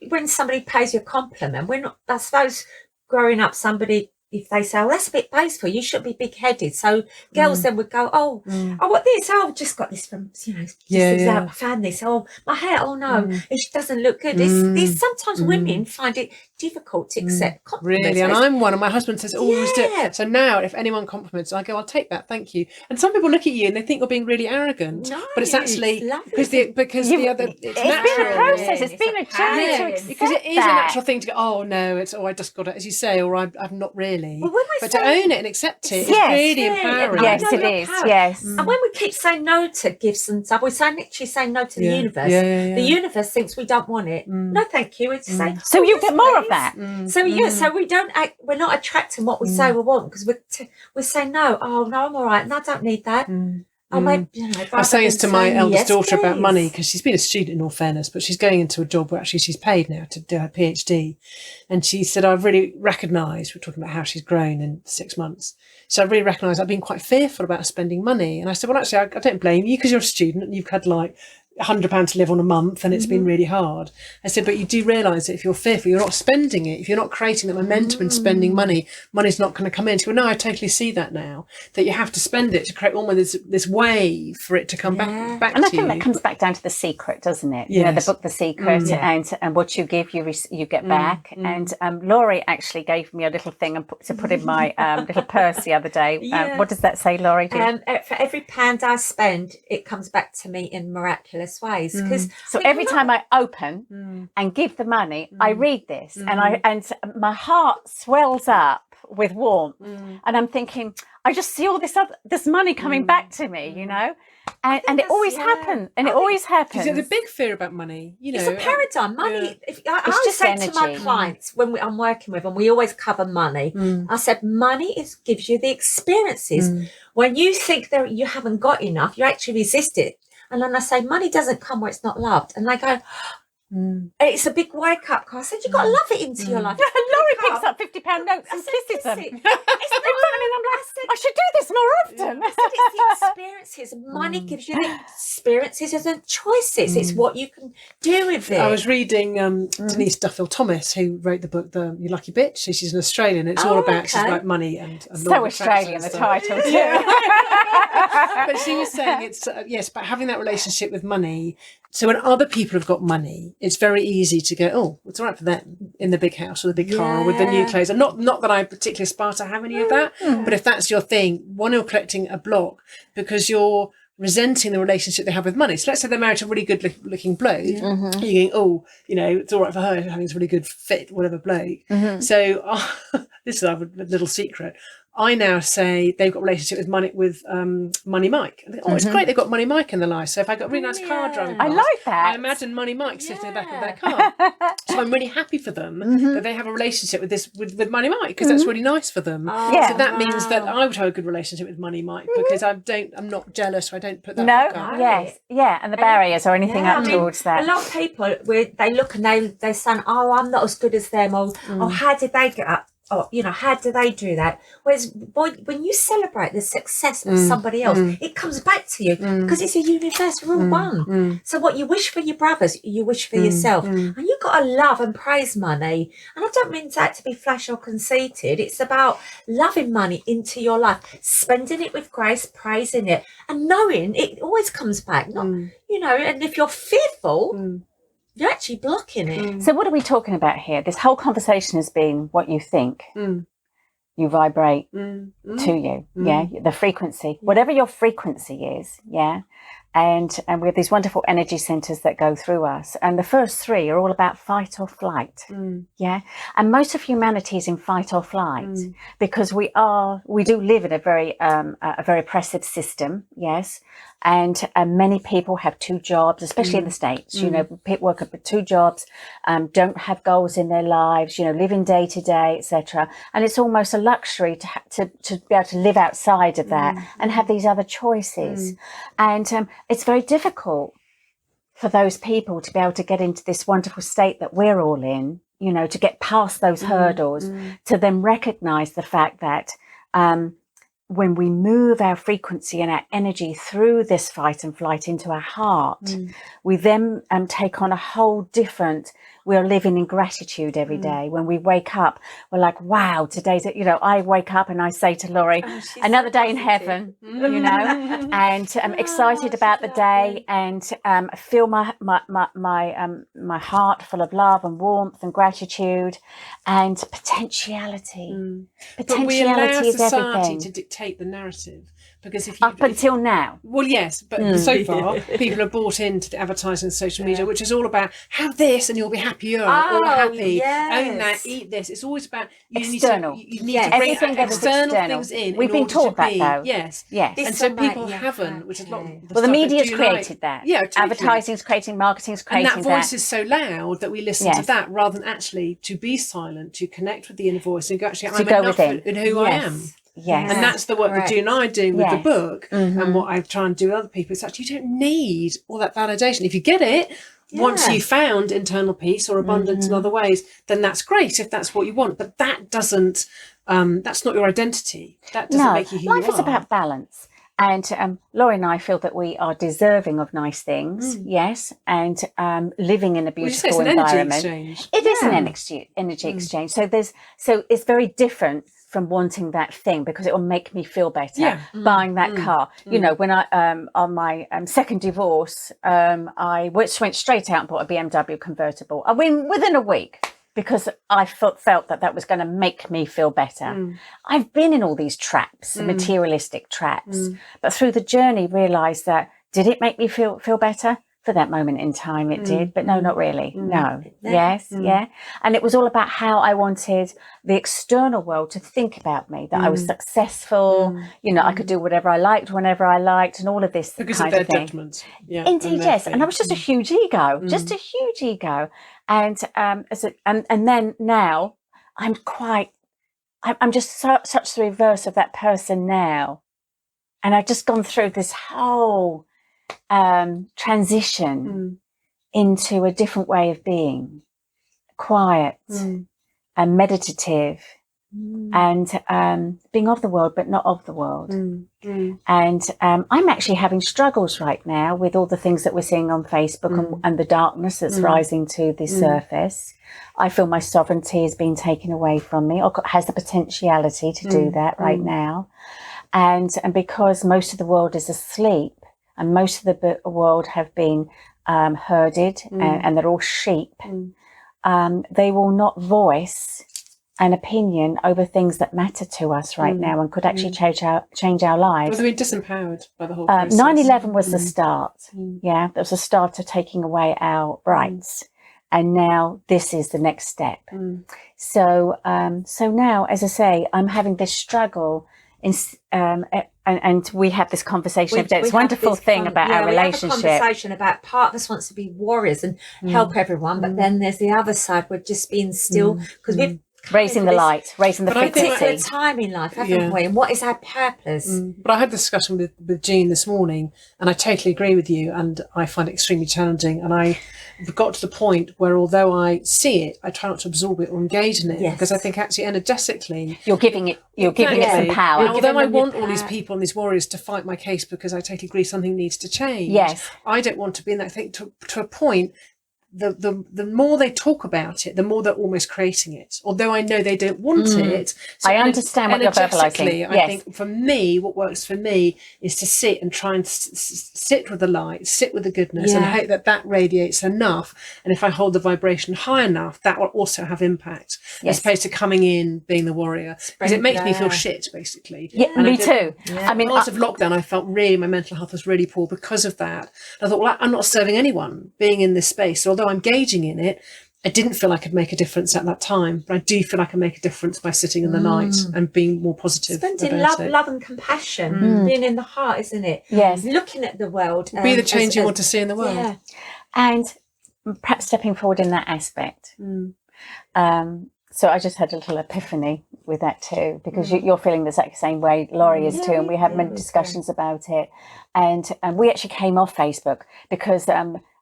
when somebody pays you a compliment, we're not, I suppose, growing up, somebody, if they say, oh, that's a bit basteful, you should be big-headed. So girls then would go, oh, what this? Oh, I've just got this from, I found this. Oh, my hair, oh no, it doesn't look good. Sometimes women find it difficult to accept compliments. Really, and I'm one, and my husband says, always do it. So now, if anyone compliments, I go, I'll take that, thank you. And some people look at you and they think you're being really arrogant, but it's actually because the other, it's been a process, it's been a journey to accept because it is a natural thing to go, oh no, it's I just got it, as you say, or I've not really. But to own it and accept it is really empowering. Yes, it is. Yes. And when we keep saying no to gifts and stuff, we're literally saying no to the universe. The universe thinks we don't want it. No, thank you. It's saying, so you get more of that. So we don't we're not attracting what we say we want, because we're saying no. Oh no, I'm all right. No, I don't need that. I was saying this to my eldest daughter about money, because she's been a student, in all fairness, but she's going into a job where actually she's paid now to do her PhD. And she said, I've really recognised, we're talking about how she's grown in 6 months. So I really recognised I've been quite fearful about spending money. And I said, well, actually, I don't blame you, because you're a student and you've had £100 to live on a month and it's been really hard. I said, but you do realise that if you're fearful, you're not spending it. If you're not creating that momentum and spending money, money's not going to come in. So, no, I totally see that now, that you have to spend it to create almost this wave for it to come back and to I think you. that comes back down to The Secret, doesn't it? Yes. You know, the book The Secret, and what you give, you get back. And Laurie actually gave me a little thing to put in my little purse the other day. What does that say, Laurie? For every pound I spend, it comes back to me in miraculous ways. So every time I open and give the money, I read this, and my heart swells up with warmth, and I'm thinking, I just see all this money coming back to me, you know. And it always happens. And it always happens. There's a big fear about money. You know, it's a paradigm. Money. I It's always just say energy. to my clients when I'm working with them, we always cover money. I said, money gives you the experiences. When you think that you haven't got enough, you actually resist it. And then I say, money doesn't come where it's not loved. And they go, it's a big wake up call. I said, you've got to love it into your life. Laurie picks up £50 notes and kisses them. It's in front of me, and I'm like, I should do this more often. I said, it's the experiences. Money gives you the experiences and the choices. It's what you can do with it. I was reading Denise Duffield Thomas, who wrote the book You Lucky Bitch. So she's an Australian. It's all about she's like money and So law of Australian, the attraction and title stuff. too. But she was saying it's yes, but having that relationship with money. So when other people have got money, it's very easy to go, oh, it's all right for them in the big house or the big car or with the new clothes. And not that I particularly aspire to have any of that, but if that's your thing, one, you're collecting a block because you're resenting the relationship they have with money. So let's say they're married to a really good looking bloke. You're going, oh, you know, it's all right for her having this really good fit, whatever bloke. So this is a little secret. I now say they've got a relationship with Money Mike. And it's great they've got Money Mike in their life. So if I've got a really nice car driving past, I like that. I imagine Money Mike sitting in the back of their car. So I'm really happy for them that they have a relationship with Money Mike, because that's really nice for them. Yeah. So that means that I would have a good relationship with Money Mike because I'm not jealous, so I don't put that up. And the barriers or anything up towards that. A lot of people, they look and they say, oh, I'm not as good as them, or oh, how did they get up? Or, you know, how do they do that? Whereas when you celebrate the success of somebody else, it comes back to you because it's a universal one. So what you wish for your brothers, you wish for yourself. And you've got to love and praise money. And I don't mean that to be flash or conceited. It's about loving money into your life, spending it with grace, praising it, and knowing it always comes back. Not, you know, and if you're fearful, you're actually blocking it. So what are we talking about here? This whole conversation has been what you think. You vibrate to you. Yeah. The frequency, whatever your frequency is. Yeah. And we have these wonderful energy centers that go through us. And the first three are all about fight or flight. Yeah. And most of humanity is in fight or flight because we do live in a very oppressive system. Yes. And many people have two jobs, especially in the States, you know, people work up with two jobs, don't have goals in their lives, you know, living day to day, etc. And it's almost a luxury to be able to live outside of that and have these other choices. And it's very difficult for those people to be able to get into this wonderful state that we're all in, you know, to get past those hurdles, to then recognize the fact that when we move our frequency and our energy through this fight and flight into our heart, we then take on a whole different, we're living in gratitude every day. When we wake up, we're like, wow, today's, you know, I wake up and I say to Laurie, another day in heaven, you know, and I'm excited about the day and feel my heart full of love and warmth and gratitude and potentiality. Potentiality is everything. To dictate the narrative, because until now. Well, yes, but so far people are bought into the advertising and social media, which is all about have this and you'll be happier or happy. Own that, eat this. It's always about external. You need to bring external things in. We've been taught that though. Yes. And so people haven't, which is a lot. Well, the media's created that. Yeah, totally. Advertising's creating, marketing's creating and that voice is so loud that we listen to that rather than actually to be silent, to connect with the inner voice and go, actually, I'm enough in who I am. Yes. And that's the work that you and I are doing with the book and what I try and do with other people. It's actually, you don't need all that validation. If you get it, once you've found internal peace or abundance in other ways, then that's great if that's what you want. But that doesn't, that's not your identity. That doesn't make you who you are. Life is about balance. And Laurie and I feel that we are deserving of nice things, yes, and living in a beautiful environment. It is an energy exchange. So it's very different from wanting that thing, because it will make me feel better. Buying that car, you know, when I on my second divorce, I went straight out and bought a BMW convertible. I win within a week, because I felt that was going to make me feel better. I've been in all these traps, materialistic traps, but through the journey realised that, did it make me feel better? For that moment in time it did, but no, not really. No. Yes. Yeah. And it was all about how I wanted the external world to think about me, that I was successful, you know, I could do whatever I liked, whenever I liked, and all of this because kind of their of thing. judgments. Yeah, indeed, yes. And I was just a huge ego, just a huge ego. And and then now I'm just such the reverse of that person now. And I've just gone through this whole transition into a different way of being, quiet and meditative, and being of the world but not of the world. And I'm actually having struggles right now with all the things that we're seeing on Facebook and the darkness that's rising to the surface. I feel my sovereignty is being taken away from me, or has the potentiality to do that right now. And because most of the world is asleep, and most of the world have been herded, and they're all sheep, they will not voice an opinion over things that matter to us right now, and could actually change our lives. Well, they've been disempowered by the whole process. 9/11 was the start. Yeah, that was the start of taking away our rights. And now this is the next step. So now, as I say, I'm having this struggle and we have this conversation every day. It's a wonderful thing about our relationship. We have a conversation about part of us wants to be warriors and help everyone, but then there's the other side. We're just being still, because we've raising the light, raising the frequency. Particular time in life, haven't we? And what is our purpose? But I had this discussion with Jean this morning, and I totally agree with you, and I find it extremely challenging. And I got to the point where, although I see it, I try not to absorb it or engage in it, because I think actually energetically you're giving it some power. And although I want all these people and these warriors to fight my case, because I totally agree something needs to change. Yes, I don't want to be in that thing to a point. The more they talk about it, the more they're almost creating it. Although I know they don't want it. So I understand what you're verbalizing. I think for me, what works for me is to sit and try and sit with the light, sit with the goodness, and hope that radiates enough. And if I hold the vibration high enough, that will also have impact, as opposed to coming in being the warrior, because it makes me feel shit, basically. Yeah, and me too. I mean, part of lockdown, I felt really, my mental health was really poor because of that. I thought, well, I'm not serving anyone being in this space. So although I'm engaging in it, I didn't feel I could make a difference at that time, but I do feel I can make a difference by sitting in the night and being more positive. Spending love and compassion, being in the heart, isn't it? Yes. Looking at the world. Be the change you want to see in the world. Yeah. And perhaps stepping forward in that aspect. So I just had a little epiphany with that too, because you're feeling the exact same way Laurie is too, and we had many discussions about it. And we actually came off Facebook because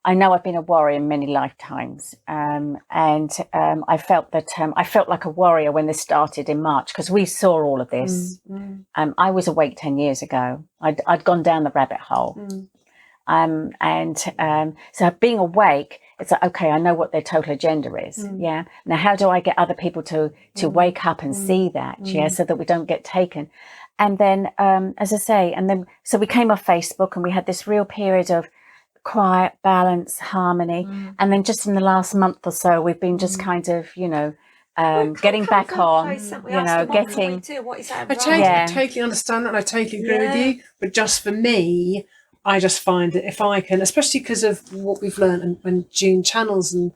I know I've been a warrior in many lifetimes, and I felt that I felt like a warrior when this started in March, because we saw all of this. I was awake 10 years ago. I'd gone down the rabbit hole, so being awake, it's like, okay, I know what their total agenda is. Yeah. Now, how do I get other people to wake up and see that? Yeah, so that we don't get taken. And then, as I say, so we came off Facebook, and we had this real period of quiet, balance, harmony, and then just in the last month or so, we've been just kind of, getting back on, getting. I totally understand that, and I totally agree with you. But just for me, I just find that if I can, especially because of what we've learned and June channels and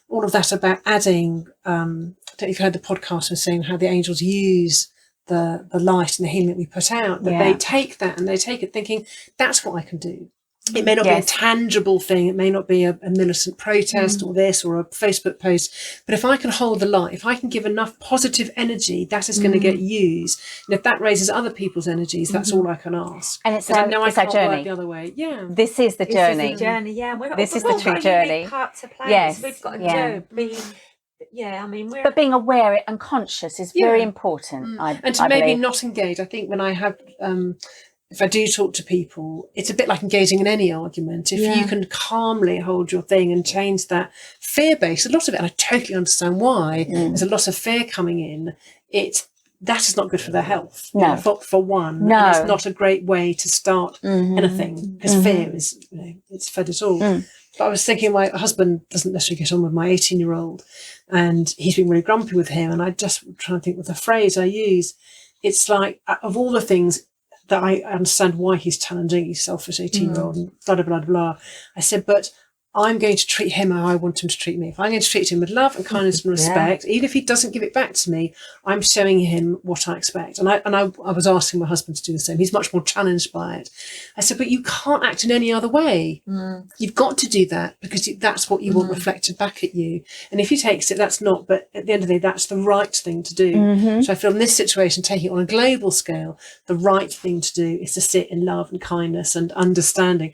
all of that about adding. I don't know if you've heard the podcast and saying how the angels use the light and the healing that we put out. That they take that and they take it thinking that's what I can do. It may not be a tangible thing. It may not be a militant protest or this or a Facebook post. But if I can hold the light, if I can give enough positive energy, that is going to get used. And if that raises other people's energies, that's all I can ask. And it's our journey. Work the other way. Yeah. This is the journey. This is the journey. Yeah. This is the true journey. Part to play. Yes. We've got to do. I mean, but being aware and conscious is very important. And to maybe not engage. I think when I have if I do talk to people, it's a bit like engaging in any argument. If you can calmly hold your thing and change that fear base, a lot of it, and I totally understand why, there's a lot of fear coming in, that is not good for their health. No. You know, for one. No. And it's not a great way to start anything, because fear is, it's fed us all. But I was thinking, my husband doesn't necessarily get on with my 18-year-old, and he's been really grumpy with him. And I just trying to think with the phrase I use, it's like, of all the things that I understand why he's challenging his selfish 18-year-old and blah, blah, blah, blah. I said, but I'm going to treat him how I want him to treat me. If I'm going to treat him with love and kindness and respect, even if he doesn't give it back to me, I'm showing him what I expect. And I was asking my husband to do the same. He's much more challenged by it. I said, but you can't act in any other way. You've got to do that, because that's what you want reflected back at you. And if he takes it, that's not. But at the end of the day, that's the right thing to do. So I feel in this situation, taking it on a global scale, the right thing to do is to sit in love and kindness and understanding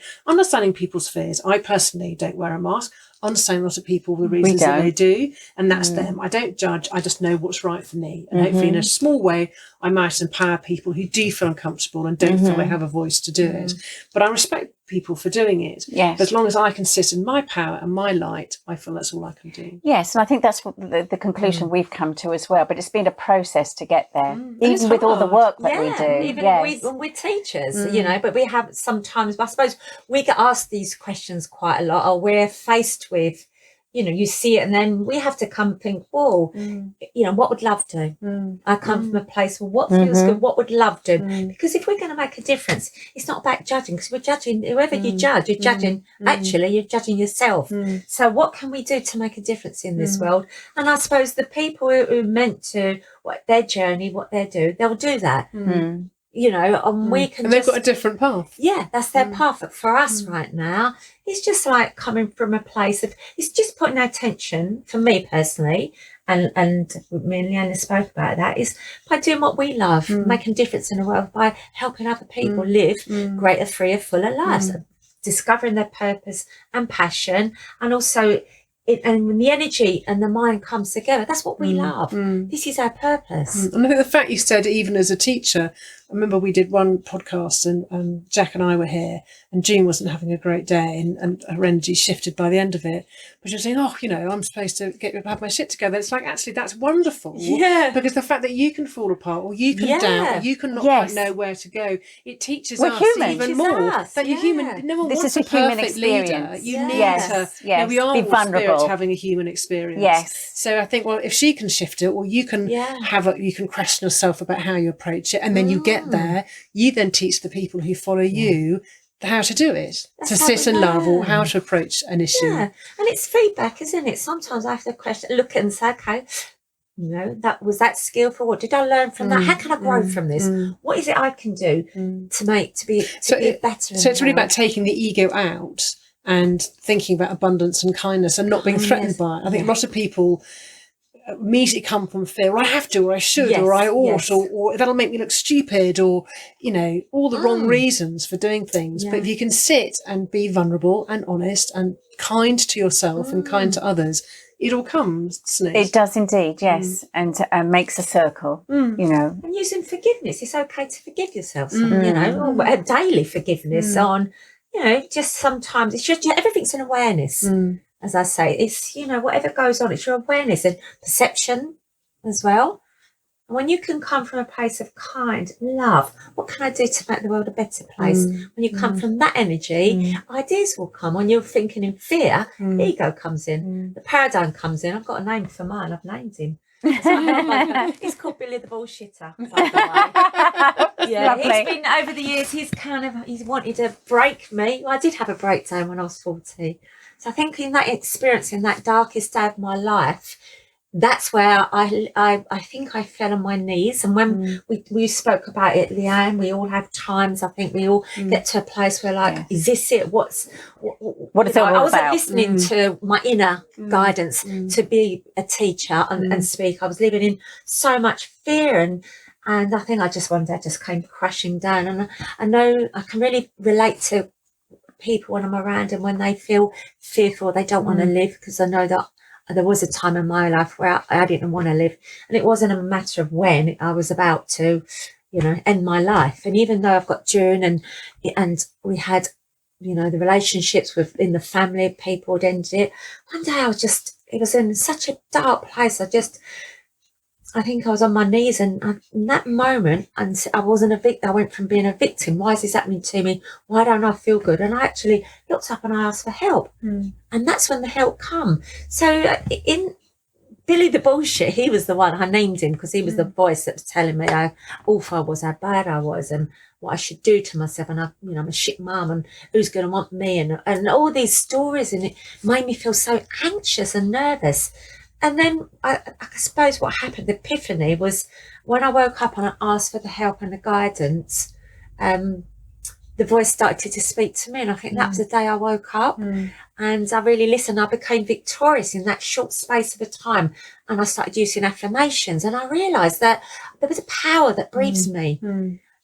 people's fears. I personally don't wear a mask. I understand a lot of people, the reasons that they do, and that's them. I don't judge. I just know what's right for me. And hopefully in a small way, I might empower people who do feel uncomfortable and don't feel they have a voice to do it. But I respect people for doing it. Yes. But as long as I can sit in my power and my light, I feel that's all I can do. Yes, and I think that's what the conclusion we've come to as well. But it's been a process to get there, even with all the work that we do. Even when we're teachers, you know, but we have sometimes, I suppose, we get asked these questions quite a lot, or we're faced with, you know, you see it and then we have to come and think, whoa, you know, what would love do? I come from a place, well, what feels good? What would love do? Because if we're going to make a difference, it's not about judging, because we're judging whoever you judge, you're judging, actually, you're judging yourself. So what can we do to make a difference in this world? And I suppose the people who are meant to, what their journey, what they do, they'll do that. You know, and we can. And they've got a different path. Yeah, that's their path. But for us right now, it's just like coming from a place of, it's just putting our attention, for me personally, and me and Lyanne spoke about that, is by doing what we love, making a difference in the world, by helping other people live greater, freer, fuller lives, discovering their purpose and passion, and also. And when the energy and the mind comes together, that's what we love. This is our purpose. And I think the fact you said, even as a teacher, I remember we did one podcast and Jack and I were here, and Jean wasn't having a great day, and her energy shifted by the end of it. But she was saying, oh, you know, I'm supposed to have my shit together. It's like, actually, that's wonderful. Yeah. Because the fact that you can fall apart, or you can doubt, or you can not quite know where to go, it teaches us even more that you're human. No one wants a perfect leader. You need to, you know, we are all spirits having a human experience. Yes. So I think, well, if she can shift it, or you can you can question yourself about how you approach it, and then you get there, you then teach the people who follow you how to do it, to sit in love, or how to approach an issue. Yeah, and it's feedback, isn't it? Sometimes I have to look and say, okay, you know, that skillful? What did I learn from that? How can I grow from this? What is it I can do to be better? So it's really about taking the ego out and thinking about abundance and kindness, and not being threatened by it. I think a lot of people immediately come from fear, or I have to, or I should, or I ought, or that'll make me look stupid, or, you know, all the wrong reasons for doing things. But if you can sit and be vulnerable and honest and kind to yourself and kind to others, it all comes, doesn't it? It does indeed, yes. And makes a circle, you know. And using forgiveness, it's okay to forgive yourself, you know, or daily forgiveness on, you know, just sometimes it's just, everything's an awareness. As I say, it's, you know, whatever goes on, it's your awareness and perception as well. And when you can come from a place of kind love, what can I do to make the world a better place? When you come from that energy, ideas will come. When you're thinking in fear, ego comes in, the paradigm comes in. I've got a name for mine, I've named him. He's called Billy the Bullshitter, by the way. Yeah, he's been, over the years, he's wanted to break me. Well, I did have a breakdown when I was 40. So I think in that experience, in that darkest day of my life, that's where I think I fell on my knees. And when we spoke about it, Lyanne, we all have times, I think we all get to a place where, like, is this it? What is it all about? I wasn't listening to my inner guidance to be a teacher and speak. I was living in so much fear, and I think I just one day just came crashing down. And I know I can really relate to people when I'm around, and when they feel fearful, they don't want to live, because I know that there was a time in my life where I didn't want to live, and it wasn't a matter of when. I was about to, end my life. And even though I've got June and we had, the relationships in the family of people had ended it, one day it was in such a dark place. I think I was on my knees, and in that moment, and I wasn't a victim. I went from being a victim. Why is this happening to me? Why don't I feel good? And I actually looked up and I asked for help. And that's when the help come. So in Billy the Bullshit, he was the one, I named him because he was the voice that was telling me how awful I was, how bad I was, and what I should do to myself. And I'm a shit mum, and who's going to want me, and all these stories, and it made me feel so anxious and nervous. And then I suppose what happened, the epiphany, was when I woke up and I asked for the help and the guidance, the voice started to speak to me. And I think that was the day I woke up and I really listened. I became victorious in that short space of a time. And I started using affirmations, and I realised that there was a power that breathes me.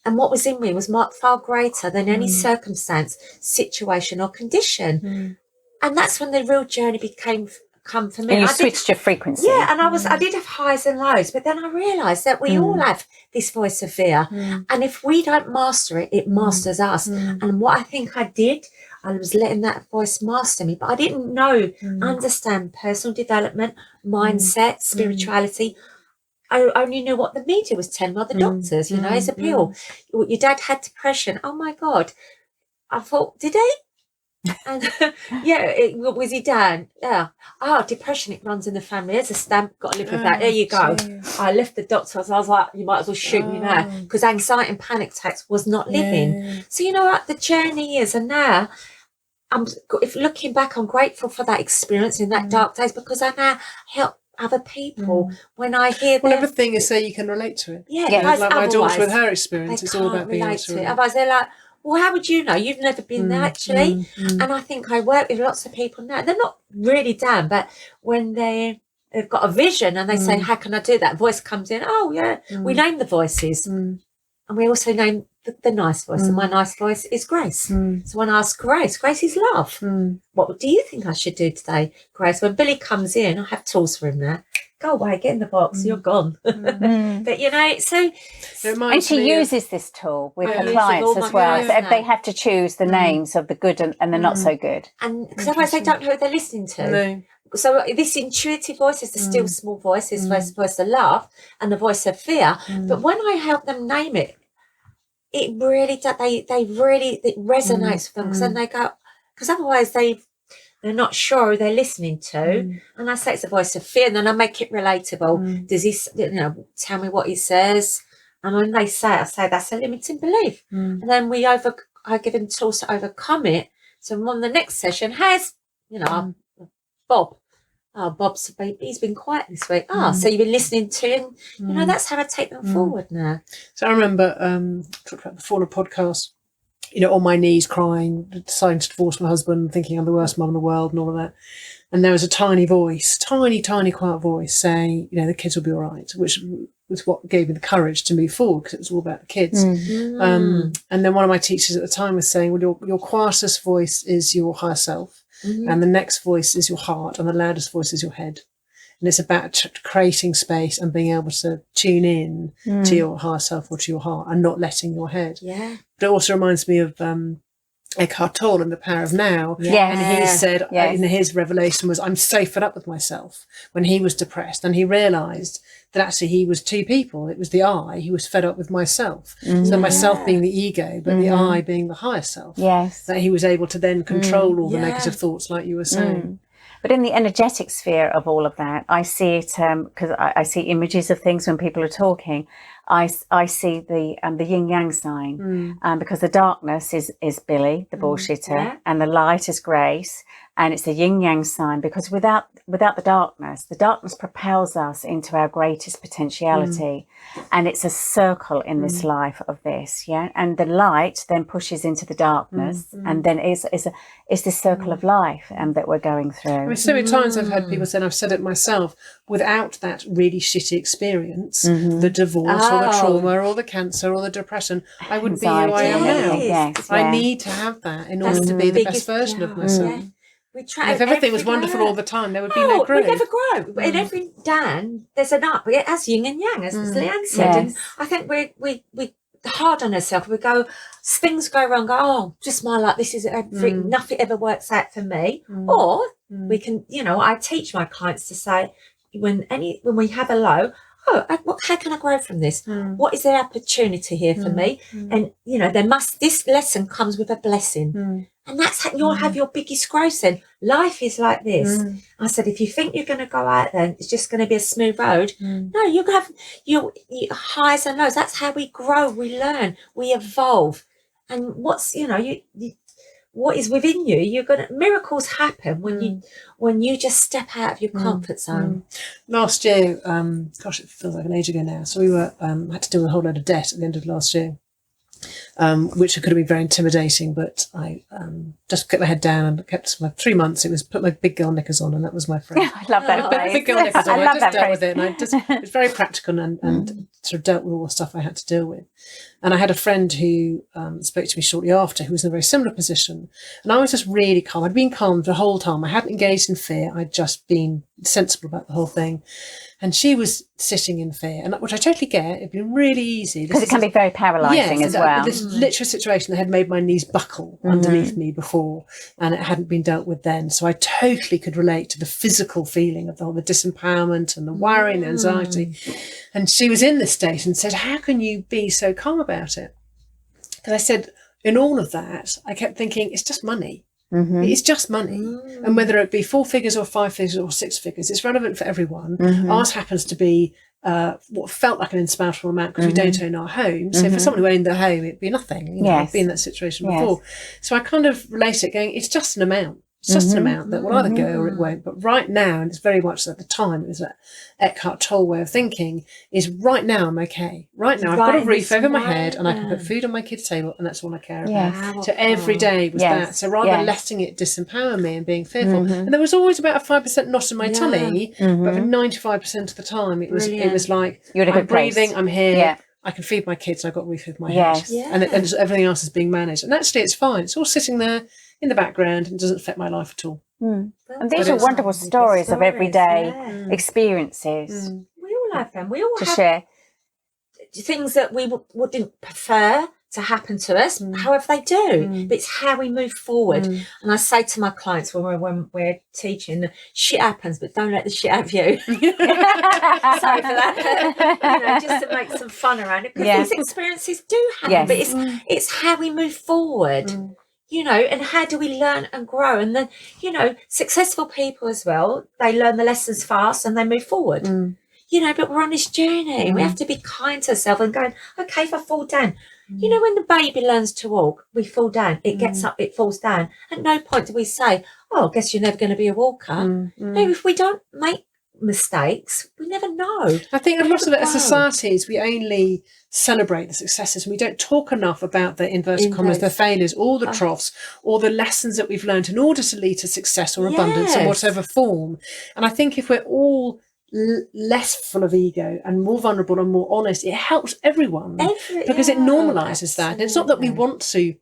And what was in me was far greater than any circumstance, situation or condition. And that's when the real journey come for me. And you switched your frequency. Yeah, and I did have highs and lows, but then I realised that we all have this voice of fear, and if we don't master it, it masters us. And what I think I did, I was letting that voice master me, but I didn't understand personal development, mindset, spirituality. I only knew what the media was telling me, or the doctors, as a pill. Your dad had depression. Oh my God. I thought, did he? And was he down? Yeah. Depression, it runs in the family. There's a stamp, got to live with that. There you go. Geez. I left the doctor. I was like, you might as well shoot me now, because anxiety and panic attacks was not living. So you know what the journey is, and now if looking back, I'm grateful for that experience in that dark days, because I now help other people when I hear them. Well, everything is so you can relate to it. Yeah. Like my daughter with her experience, it's all about being able to relate. Otherwise they're like, well, how would you know? You've never been there, actually. And I think I work with lots of people now. They're not really down, but when they've got a vision and they say, how can I do that? Voice comes in. Oh, yeah. We name the voices. And we also name the nice voice. And my nice voice is Grace. So when I ask Grace is love. What do you think I should do today, Grace? When Billy comes in, I have tools for him now. Go away, get in the box, you're gone. But so and she uses this tool with her clients as well. So if they have to choose the names of the good and the not so good. And because otherwise they don't know who they're listening to. No. So this intuitive voice is the still small voice, is the voice of love and the voice of fear. But when I help them name it, it really it resonates with them, because then they go, because otherwise they're not sure who they're listening to. And I say it's a voice of fear, and then I make it relatable. Does he, tell me what he says? And when they say it, I say that's a limiting belief. And then I give them tools to overcome it. So on the next session, Bob. Oh, Bob's he's been quiet this week. So you've been listening to him. That's how I take them forward now. So I remember talked about before the podcast, on my knees crying, deciding to divorce my husband, thinking I'm the worst mum in the world and all of that. And there was a tiny voice, tiny quiet voice saying, the kids will be all right, which was what gave me the courage to move forward, because it was all about the kids. And then one of my teachers at the time was saying, well, your quietest voice is your higher self. And the next voice is your heart, and the loudest voice is your head. And it's about creating space and being able to tune in to your higher self or to your heart, and not letting your head. Yeah. But it also reminds me of Eckhart Tolle and The Power of Now. Yeah. And he said, his revelation was, I'm so fed up with myself, when he was depressed. And he realised that actually he was two people. It was the I who was fed up with myself. So myself being the ego, but the I being the higher self. Yes. That he was able to then control all the negative thoughts, like you were saying. But in the energetic sphere of all of that, I see it, because I see images of things when people are talking. I see the yin yang sign, because the darkness is Billy, the bullshitter, and the light is Grace, and it's a yin yang sign, because without the darkness propels us into our greatest potentiality, and it's a circle in this life of this, and the light then pushes into the darkness, and then it's this circle of life that we're going through. I mean, so many times I've had people say, and I've said it myself, without that really shitty experience, the divorce or the trauma or the cancer or the depression, I wouldn't be who I am now. Yes, I need to have that in order to be the best version of myself. We try. If everything was wonderful all the time, there would be no growth. We never grow. In every down, there's an up. As yin and yang, as Lyanne said. Yes. And I think we hard on ourselves. We go, things go wrong. Go, oh, just my luck. This is nothing ever works out for me. Or we can, I teach my clients to say, when we have a low, how can I grow from this? What is the opportunity here for me? And this lesson comes with a blessing. And that's how you'll have your biggest growth then. Life is like this. I said, if you think you're going to go out there and it's just going to be a smooth road, no, you're going to have your highs and lows. That's how we grow, we learn, we evolve. And what's, what is within you, miracles happen when you just step out of your comfort zone. Last year, gosh, it feels like an age ago now. So we were had to deal with a whole load of debt at the end of last year. Which could have been very intimidating, but I just kept my head down and kept my 3 months. It was put my big girl knickers on, and that was my phrase. I love that phrase. Big girl knickers on. I love just that dealt phrase. with it, and it was very practical and sort of dealt with all the stuff I had to deal with. And I had a friend who spoke to me shortly after, who was in a very similar position, and I was just really calm. I'd been calm the whole time. I hadn't engaged in fear. I'd just been sensible about the whole thing. And she was sitting in fear, and which I totally get. It'd been really easy Because it can be very paralysing as well. This literal situation that had made my knees buckle underneath me before, and it hadn't been dealt with then. So I totally could relate to the physical feeling of the disempowerment and the worry and anxiety. And she was in this state and said, "How can you be so calm about it?" Because I said, in all of that, I kept thinking, it's just money. It's just money. And whether it be 4 figures or 5 figures or 6 figures, it's relevant for everyone. Ours happens to be what felt like an insurmountable amount because we don't own our home. So for someone who owned their home, it'd be nothing. I've been in that situation before. So I kind of relate it going, it's just an amount. It's just an amount that will either go or it won't. But right now, and it's very much at the time, it was that Eckhart Tolle way of thinking, is right now I'm okay. Right now I've got a roof over my head and I can put food on my kids' table, and that's all I care about. So every day was that. So rather than letting it disempower me and being fearful, and there was always about a 5% knot in my tummy, but for 95% of the time it was like, I'm breathing, I'm here. I can feed my kids, I've got a roof over my head. And everything else is being managed. And actually it's fine. It's all sitting there in the background and doesn't affect my life at all. And these are wonderful stories of everyday experiences. We all have them. We all have share things that we wouldn't prefer to happen to us. However, they do. But it's how we move forward. And I say to my clients when we're teaching, shit happens, but don't let the shit have you. Sorry for that. Just to make some fun around it. Because these experiences do happen. But it's how we move forward. And how do we learn and grow? And then, successful people as well, they learn the lessons fast and they move forward. But we're on this journey. We have to be kind to ourselves and going, okay, if I fall down, when the baby learns to walk, we fall down, it gets up, it falls down. At no point do we say, oh, I guess you're never going to be a walker. No, if we don't make mistakes, we never know. I think a lot of it as societies, we only celebrate the successes and we don't talk enough about the inverted commas, the failures, all the troughs, all the lessons that we've learned in order to lead to success or abundance in whatever form. And I think if we're all less full of ego and more vulnerable and more honest, it helps everyone because it normalizes that. And it's not that we want to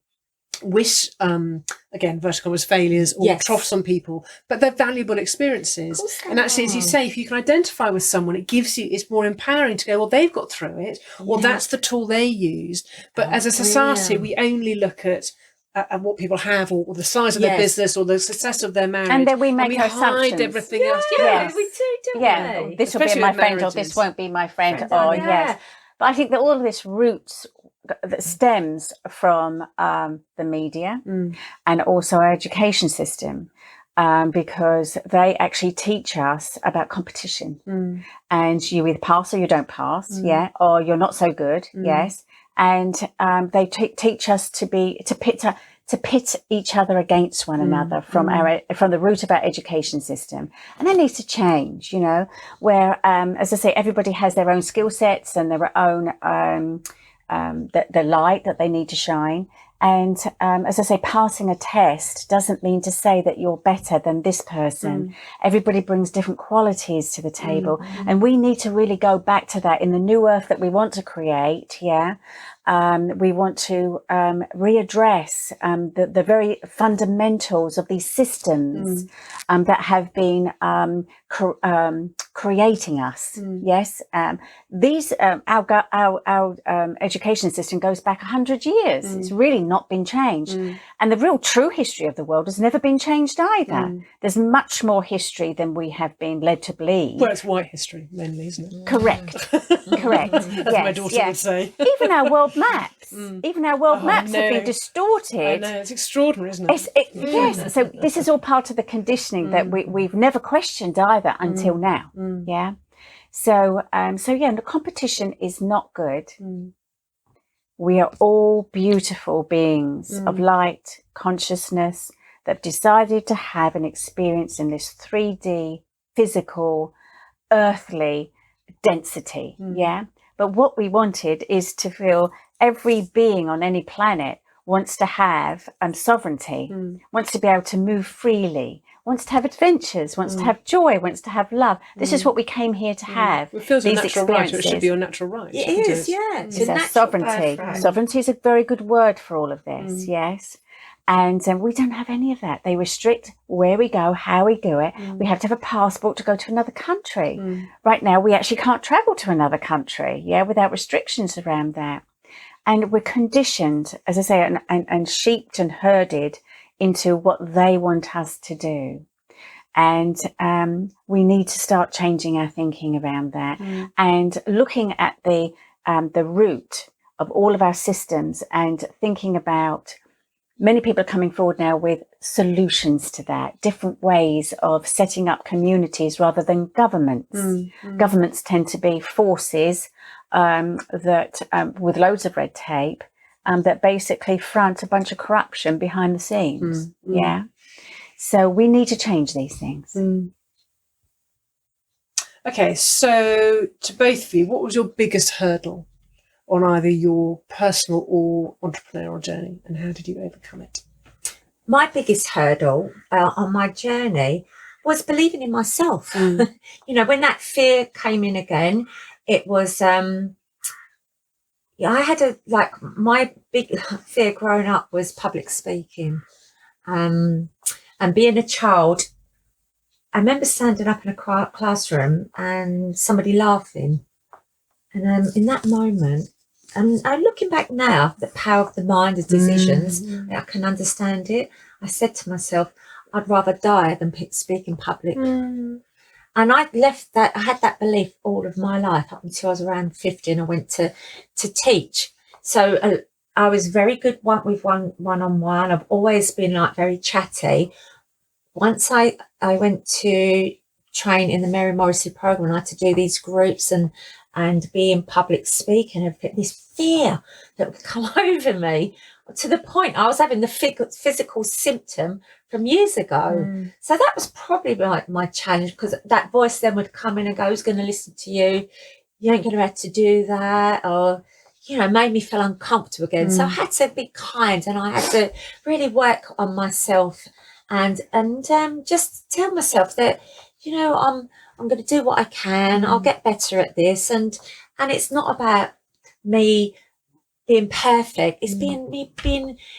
wish again vertical was failures or troughs on people, but they're valuable experiences. And actually, as you say, if you can identify with someone, it's more empowering to go, well, they've got through it, or that's the tool they used. But as a society, we only look at what people have or the size of their business or the success of their marriage, and then we make hide assumptions. Everything else. We do, don't we? This will be my friend, or this won't be my friend, or But I think that all of this roots that stems from the media and also our education system, because they actually teach us about competition, and you either pass or you don't pass, or you're not so good, and they teach us to pit each other against one another from the root of our education system. And that needs to change, where, as I say, everybody has their own skill sets and their own the light that they need to shine. And as I say, passing a test doesn't mean to say that you're better than this person. Everybody brings different qualities to the table. And we need to really go back to that in the new earth that we want to create. Yeah. We want to readdress the very fundamentals of these systems that have been creating us. Yes, these our education system goes back 100 years. It's really not been changed, and the real true history of the world has never been changed either. There's much more history than we have been led to believe. Well, it's white history mainly, isn't it? Correct. As my daughter would say. Even our world maps, have been distorted. I know, it's extraordinary, isn't it? Yes. So this is all part of the conditioning that we've never questioned either until now. Yeah. So the competition is not good. We are all beautiful beings of light, consciousness that have decided to have an experience in this 3D, physical, earthly density. Yeah. But what we wanted is to feel every being on any planet wants to have sovereignty, wants to be able to move freely, wants to have adventures, wants to have joy, wants to have love. This is what we came here to have. It feels these a natural right, or it should be your natural right. It is, yeah. It's our sovereignty. Sovereignty is a very good word for all of this, yes. And we don't have any of that. They restrict where we go, how we do it. We have to have a passport to go to another country. Right now, we actually can't travel to another country, without restrictions around that. And we're conditioned, as I say, and sheeped and herded into what they want us to do. And we need to start changing our thinking around that and looking at the root of all of our systems and thinking about. Many people are coming forward now with solutions to that, different ways of setting up communities rather than governments. Governments tend to be forces that, with loads of red tape, that basically front a bunch of corruption behind the scenes. Yeah. So we need to change these things. Okay, so to both of you, what was your biggest hurdle on either your personal or entrepreneurial journey, and how did you overcome it? My biggest hurdle on my journey was believing in myself. You know, when that fear came in again, it was, I had my big fear growing up was public speaking. And being a child, I remember standing up in a classroom and somebody laughing. And in that moment, and looking back now, the power of the mind, the decisions, I can understand it. I said to myself, I'd rather die than speak in public. And I left that, I had that belief all of my life up until I was around 50 and I went to teach. So I was very good with one-on-one. I've always been very chatty. Once I went to train in the Mary Morrissey program, I had to do these groups and be in public speaking, and this fear that would come over me to the point I was having the physical symptom from years ago. So that was probably my challenge, because that voice then would come in and go, who's going to listen to you? You ain't going to have to do that, or, made me feel uncomfortable again. So I had to be kind, and I had to really work on myself and just tell myself that, I'm going to do what I can. I'll get better at this. And it's not about me being perfect. It's being,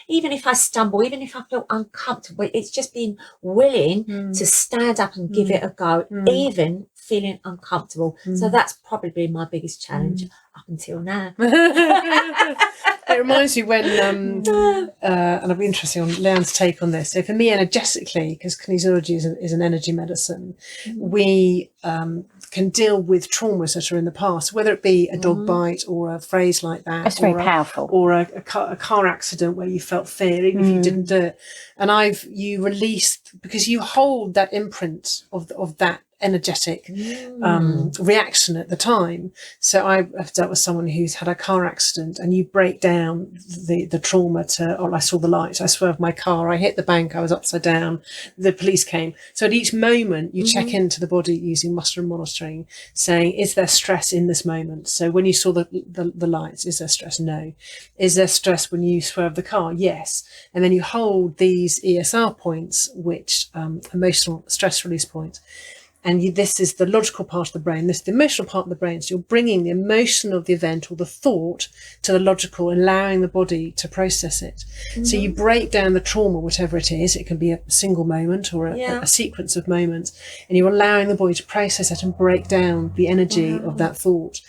even if I stumble, even if I feel uncomfortable, it's just being willing to stand up and give it a go, even feeling uncomfortable. So that's probably my biggest challenge up until now. It reminds me when, and I'll be interested on Lyanne's take on this. So for me, energetically, because kinesiology is an energy medicine, we can deal with traumas that are in the past, whether it be a dog bite or a phrase like that. That's very powerful. Or a car accident where you felt fear, even if you didn't do it. And you released, because you hold that imprint of that energetic reaction at the time. So I've dealt with someone who's had a car accident, and you break down the trauma to, I saw the lights, I swerved my car, I hit the bank, I was upside down, the police came. So at each moment you check into the body using muster and monitoring, saying, is there stress in this moment? So when you saw the lights, is there stress? No. Is there stress when you swerve the car? Yes. And then you hold these ESR points, which emotional stress release points. And this is the logical part of the brain. This is the emotional part of the brain. So you're bringing the emotion of the event or the thought to the logical, allowing the body to process it. So you break down the trauma, whatever it is. It can be a single moment or a sequence of moments. And you're allowing the body to process it and break down the energy of that thought.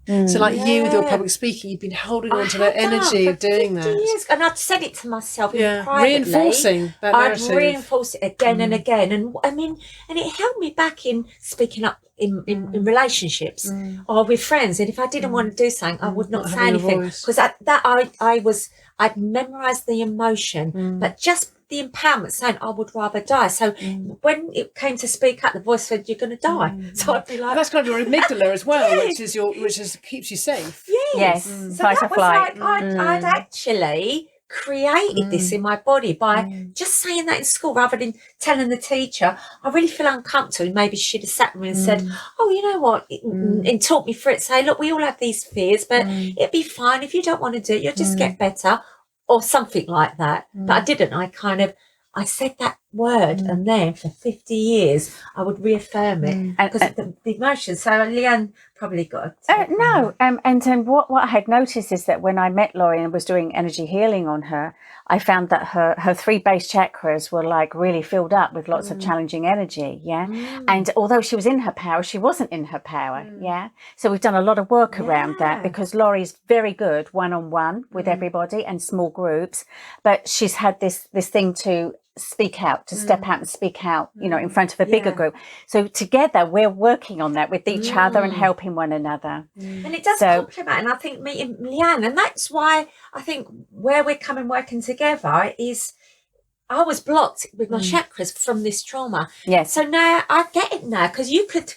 So like you with your public speaking, you've been holding on to that energy of doing that. Years. And I'd said it to myself privately. Reinforcing that narrative. I'd reinforce it again and again. And I mean, and it held me back in speaking up in relationships or with friends. And if I didn't want to do something, I would not say anything. Because I'd memorised the emotion, but just the empowerment saying I would rather die. So when it came to speak up, the voice said, you're going to die. So I'd be like, that's kind of your amygdala as well, which keeps you safe. Yes. So Fight that or was flight. like I'd actually created this in my body by just saying that in school rather than telling the teacher. I really feel uncomfortable. Maybe she'd have sat with me and said, oh, you know what, and taught me through it. Say, look, we all have these fears, but it'd be fine. If you don't want to do it, you'll just get better. Or something like that. But I didn't. I said that word, and then for 50 years I would reaffirm it because the emotion. So Lyanne probably got no. And what I had noticed is that when I met Laurie and was doing energy healing on her, I found that her 3 base chakras were like really filled up with lots of challenging energy. And although she was in her power, she wasn't in her power. So we've done a lot of work around that, because Laurie's very good one-on-one with everybody and small groups, but she's had this thing to speak out, to step out and speak out, in front of a bigger group. So together we're working on that with each other and helping one another. And it does complement. And I think meeting Lyanne, and that's why I think where we're working together is I was blocked with my chakras from this trauma. Yes. So now I get it now, because you could,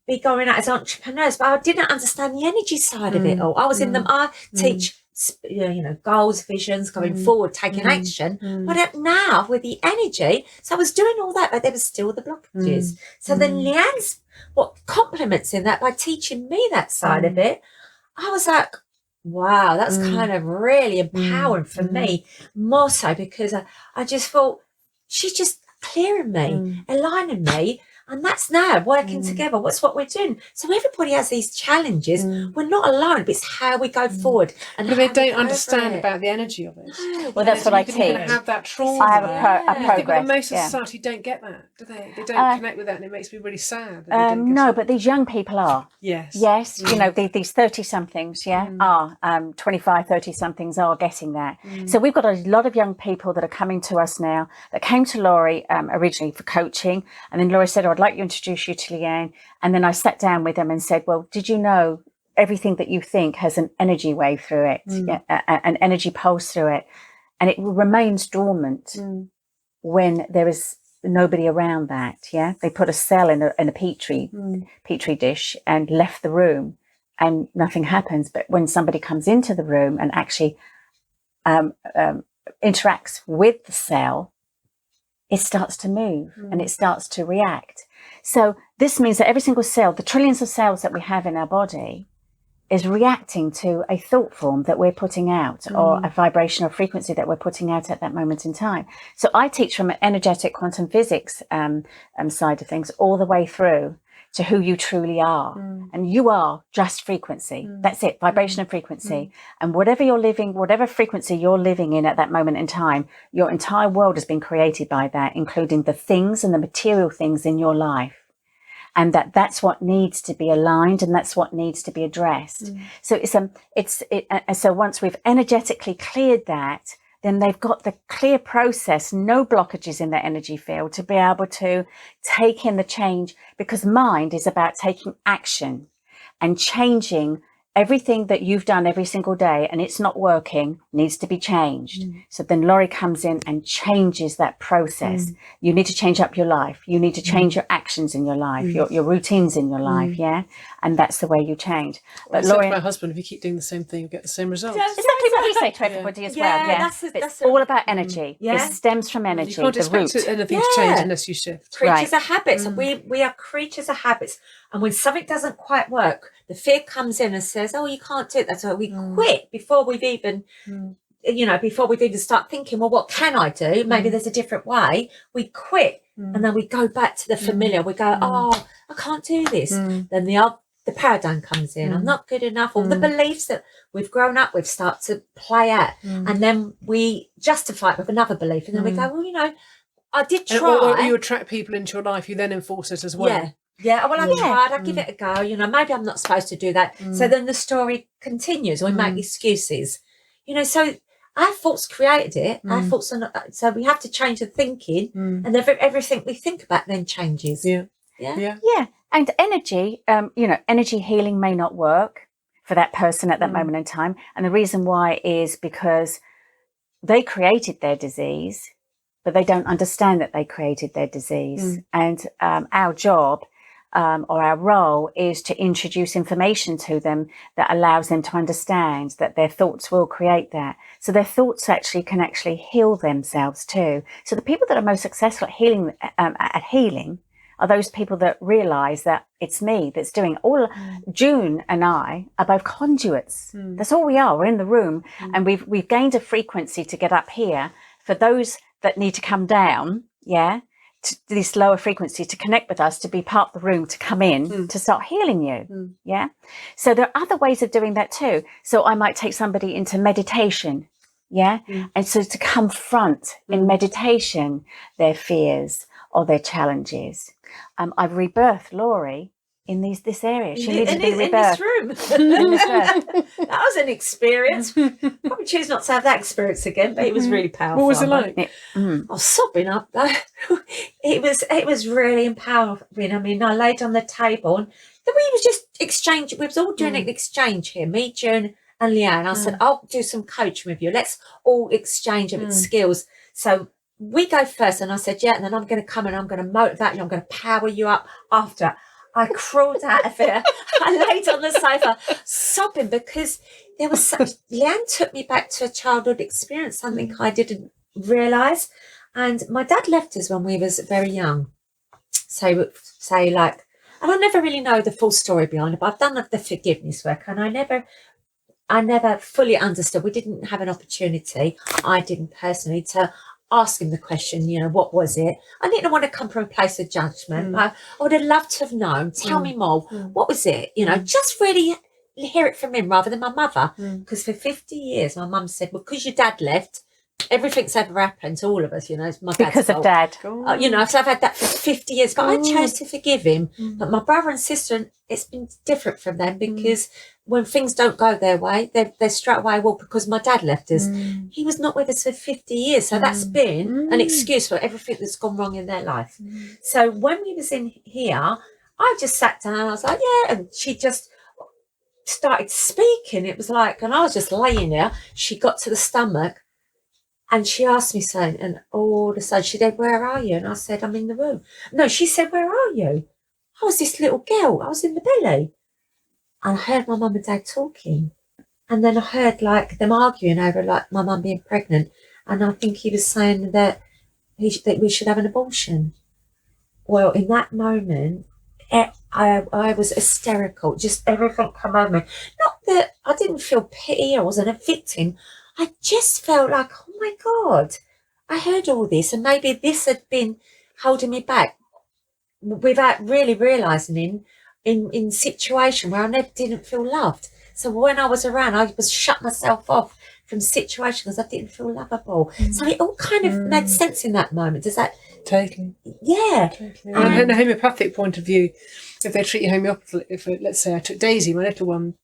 be going out as entrepreneurs, but I didn't understand the energy side of it all. I was in them. I teach goals, visions, going forward, taking action. But now with the energy, so I was doing all that, but there was still the blockages. So then Lyanne's what compliments in that by teaching me that side of it. I was like, wow, that's kind of really empowering for me, more so because I just thought she's just clearing me, aligning me. And that's now working together. What's what we're doing. So everybody has these challenges. We're not alone, but it's how we go forward. And but they don't understand about the energy of it. No, well, that's what I teach. Have that trauma. I have a program. Most of society don't get that, do they? They don't connect with that, and it makes me really sad. No, but these young people are. Yes. Yes, these 30-somethings, are 25, 30-somethings are getting that. So we've got a lot of young people that are coming to us now that came to Laurie originally for coaching, and then Laurie said, I'd like to introduce you to Lyanne. And then I sat down with them and said, well, did you know everything that you think has an energy wave through it, an energy pulse through it, and it remains dormant when there is nobody around that. They put a cell in a petri dish and left the room, and nothing happens. But when somebody comes into the room and actually interacts with the cell, it starts to move and it starts to react. So this means that every single cell, the trillions of cells that we have in our body, is reacting to a thought form that we're putting out, or a vibration or frequency that we're putting out at that moment in time. So I teach from an energetic quantum physics side of things all the way through to who you truly are. And you are just frequency. That's it, vibration and frequency. And whatever you're living, whatever frequency you're living in at that moment in time, your entire world has been created by that, including the things and the material things in your life. And that's what needs to be aligned, and that's what needs to be addressed. So so once we've energetically cleared that, then they've got the clear process, no blockages in their energy field, to be able to take in the change, because mind is about taking action and changing everything that you've done every single day and it's not working needs to be changed. So then Laurie comes in and changes that process. You need to change up your life. You need to change your actions in your life, your routines in your life. Yeah. And that's the way you change. But Laurie, Laurie, my husband, if you keep doing the same thing, you get the same results. exactly what we say to everybody as well. Yeah. It's all about energy. It stems from energy. You can't expect anything to change unless you shift. Creatures of habits. We are creatures of habits. And when something doesn't quite work, the fear comes in and says, oh, you can't do it. That's why we quit before we've even, before we've even start thinking, well, what can I do? Maybe there's a different way. We quit. And then we go back to the familiar. We go, oh, I can't do this. Then the paradigm comes in. I'm not good enough. All the beliefs that we've grown up with start to play out. And then we justify it with another belief. And then we go, well, I did try. Or you attract people into your life, you then enforce it as well. Yeah, well, I tried. I give it a go. Maybe I'm not supposed to do that. So then the story continues. We make excuses. So our thoughts created it. Our thoughts are not. So we have to change the thinking, and everything we think about then changes. Yeah. And energy, energy healing may not work for that person at that moment in time. And the reason why is because they created their disease, but they don't understand that they created their disease. And our job or our role is to introduce information to them that allows them to understand that their thoughts will create that. So their thoughts can actually heal themselves too. So the people that are most successful at healing are those people that realize that it's me that's doing it. All June and I are both conduits. That's all we are. We're in the room and we've gained a frequency to get up here for those that need to come down, to this lower frequency to connect with us, to be part of the room, to come in, to start healing you. So there are other ways of doing that too. So I might take somebody into meditation. And so to confront in meditation their fears or their challenges. I've rebirthed Laurie in this area. She needed to be rebirthed. In this room. That was an experience. Probably choose not to have that experience again, but it was really powerful. What was it like? I was sobbing up though. It was really empowering. I mean, I laid on the table and then we was just exchanging. We was all doing an exchange here, me, June and Lyanne. I said, I'll do some coaching with you. Let's all exchange of skills. So we go first, and I said, and then I'm going to come and I'm going to motivate you. I'm going to power you up after. I crawled out of there. I laid on the sofa sobbing because there was Lyanne took me back to a childhood experience, something I didn't realise. And my dad left us when we was very young. So and I never really know the full story behind it, but I've done the forgiveness work, and I never fully understood. We didn't have an opportunity, I didn't personally, to ask him the question, what was it? I didn't want to come from a place of judgment. I would have loved to have known. Tell me more. What was it? Just really hear it from him rather than my mother. Because for 50 years, my mum said, well, because your dad left, everything's ever happened to all of us, it's my dad's because of Dad. So I've had that for 50 years, but I chose to forgive him. But my brother and sister, it's been different from them because when things don't go their way, they're straight away, well, because my dad left us. He was not with us for 50 years. So that's been an excuse for everything that's gone wrong in their life. So when we was in here, I just sat down, I was like, and she just started speaking. It was like, and I was just laying there. She got to the stomach. And she asked me something, and all of a sudden she said, where are you? And I said, I'm in the room. No, she said, where are you? I was this little girl. I was in the belly. And I heard my mum and dad talking. And then I heard them arguing over my mum being pregnant. And I think he was saying that we should have an abortion. Well, in that moment, I was hysterical. Just everything come over me. Not that I didn't feel pity. I wasn't a victim. I just felt like, oh my God, I heard all this, and maybe this had been holding me back without really realising in situation where I didn't feel loved. So when I was around, I was shut myself off from situations because I didn't feel lovable. So it all kind of made sense in that moment. Does that? Totally. Yeah. Totally. And in a homeopathic point of view, if they treat you homeopathically, let's say I took Daisy, my little one,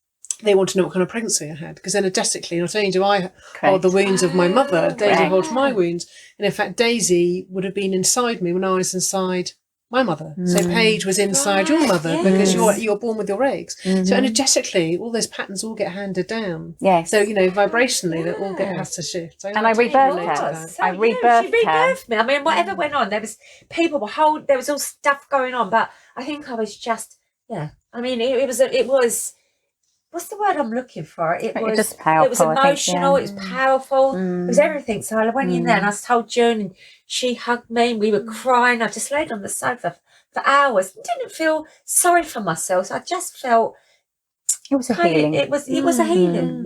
they want to know what kind of pregnancy I had, because energetically, not only do I hold the wounds of my mother, Daisy holds my wounds. And in fact, Daisy would have been inside me when I was inside my mother. So Paige was inside your mother because you're born with your eggs. So energetically, all those patterns all get handed down. Yes. So, vibrationally, that all has to shift. So and I rebirthed her. So, I rebirthed she her. rebirthed me. I mean, whatever went on, there was there was all stuff going on, but I think I was just, I mean, it was, what's the word I'm looking for? It was just powerful. It was emotional. It was powerful. It was everything. So I went in there and I told June, and she hugged me. And we were crying. I just laid on the sofa for hours. Didn't feel sorry for myself. So I just felt it was a healing. It was a healing.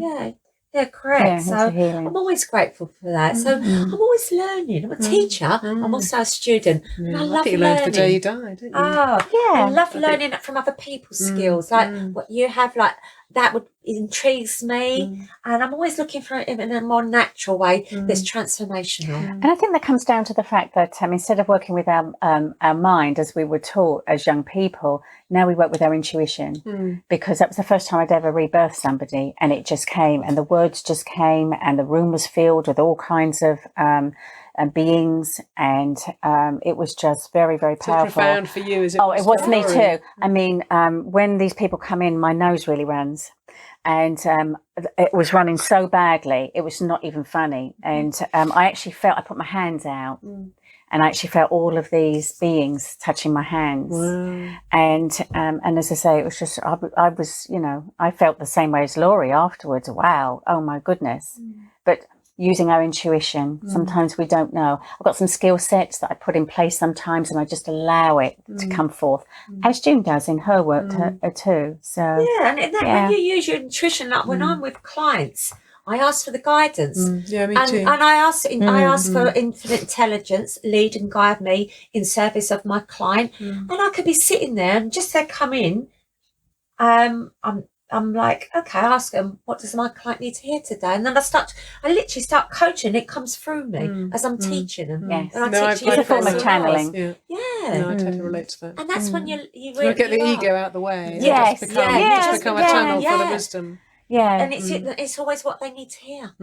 Yeah, correct. So I'm always grateful for that. So I'm always learning. I'm a teacher. I'm also a student. And I love you learned the day you died, didn't you? I love learning from other people's skills. Like what you have, like that intrigues me. And I'm always looking for it in a more natural way that's transformational. And I think that comes down to the fact that instead of working with our mind as we were taught as young people, now we work with our intuition, because that was the first time I'd ever rebirthed somebody, and it just came, and the words just came, and the room was filled with all kinds of beings, and it was just very, very powerful. So profound for you, is it? Oh, it was me too. I mean, when these people come in, my nose really runs. And it was running so badly, it was not even funny. And I actually I put my hands out, and I actually felt all of these beings touching my hands. Wow. And as I say, it was just, I was, I felt the same way as Laurie afterwards. Wow, oh my goodness. But using our intuition, sometimes we don't know. I've got some skill sets that I put in place sometimes, and I just allow it to come forth, as June does in her work too. So when you use your intuition, like when I'm with clients, I ask for the guidance. Yeah, me too. And I ask for infinite intelligence, lead and guide me in service of my client. And I could be sitting there and just they come in, I'm like, okay, I ask them, what does my client need to hear today? And then I literally start coaching. It comes through me as I'm teaching them. Yes. And I teach it's a form of channeling. Yeah. No, I totally relate to that. And that's when you really get the ego out of the way. Yes. You just become a channel for the wisdom. Yeah. And it's always what they need to hear.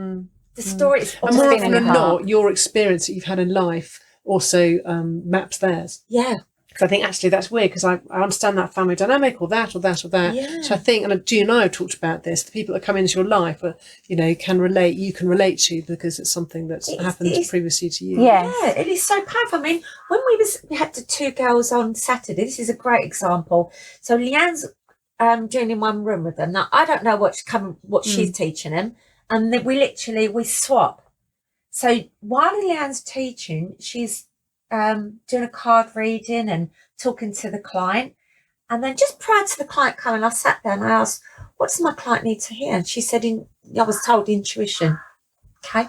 The story is and more often than not, your experience that you've had in life also maps theirs. Yeah. Because I think actually that's weird, because I understand that family dynamic or that. Yeah. So I think, and June and I have talked about this, the people that come into your life, you can relate to, because it's something that's happened previously to you. Yes. Yeah, it is so powerful. I mean, when we had the two girls on Saturday, this is a great example. So Lyanne's doing in one room with them. Now, I don't know what she's teaching them. And then we swap. So while Lyanne's teaching, she's doing a card reading and talking to the client. And then just prior to the client coming, I sat there and I asked, what does my client need to hear? And she said, I was told intuition. Okay.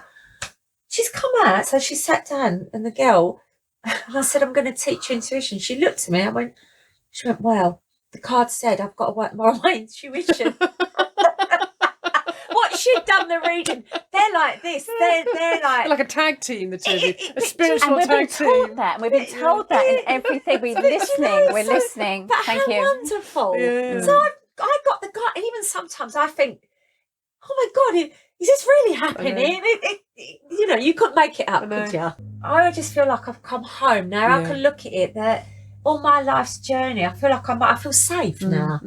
She's come out, so she sat down, and the girl, and I said, I'm going to teach you intuition. She looked at me, she went, well, the card said I've got to work more on my intuition. She'd done the reading. They're like this. They're like a tag team. The two of you, a spiritual and we've tag been team. taught that. We've been told that in everything. We're listening. We're listening. But Thank how you. wonderful. Yeah. So I got the guy, and even sometimes I think, oh my God, is this really happening? You couldn't make it up, could you? I just feel like I've come home now. I can look at it that all my life's journey. I feel like I feel safe now.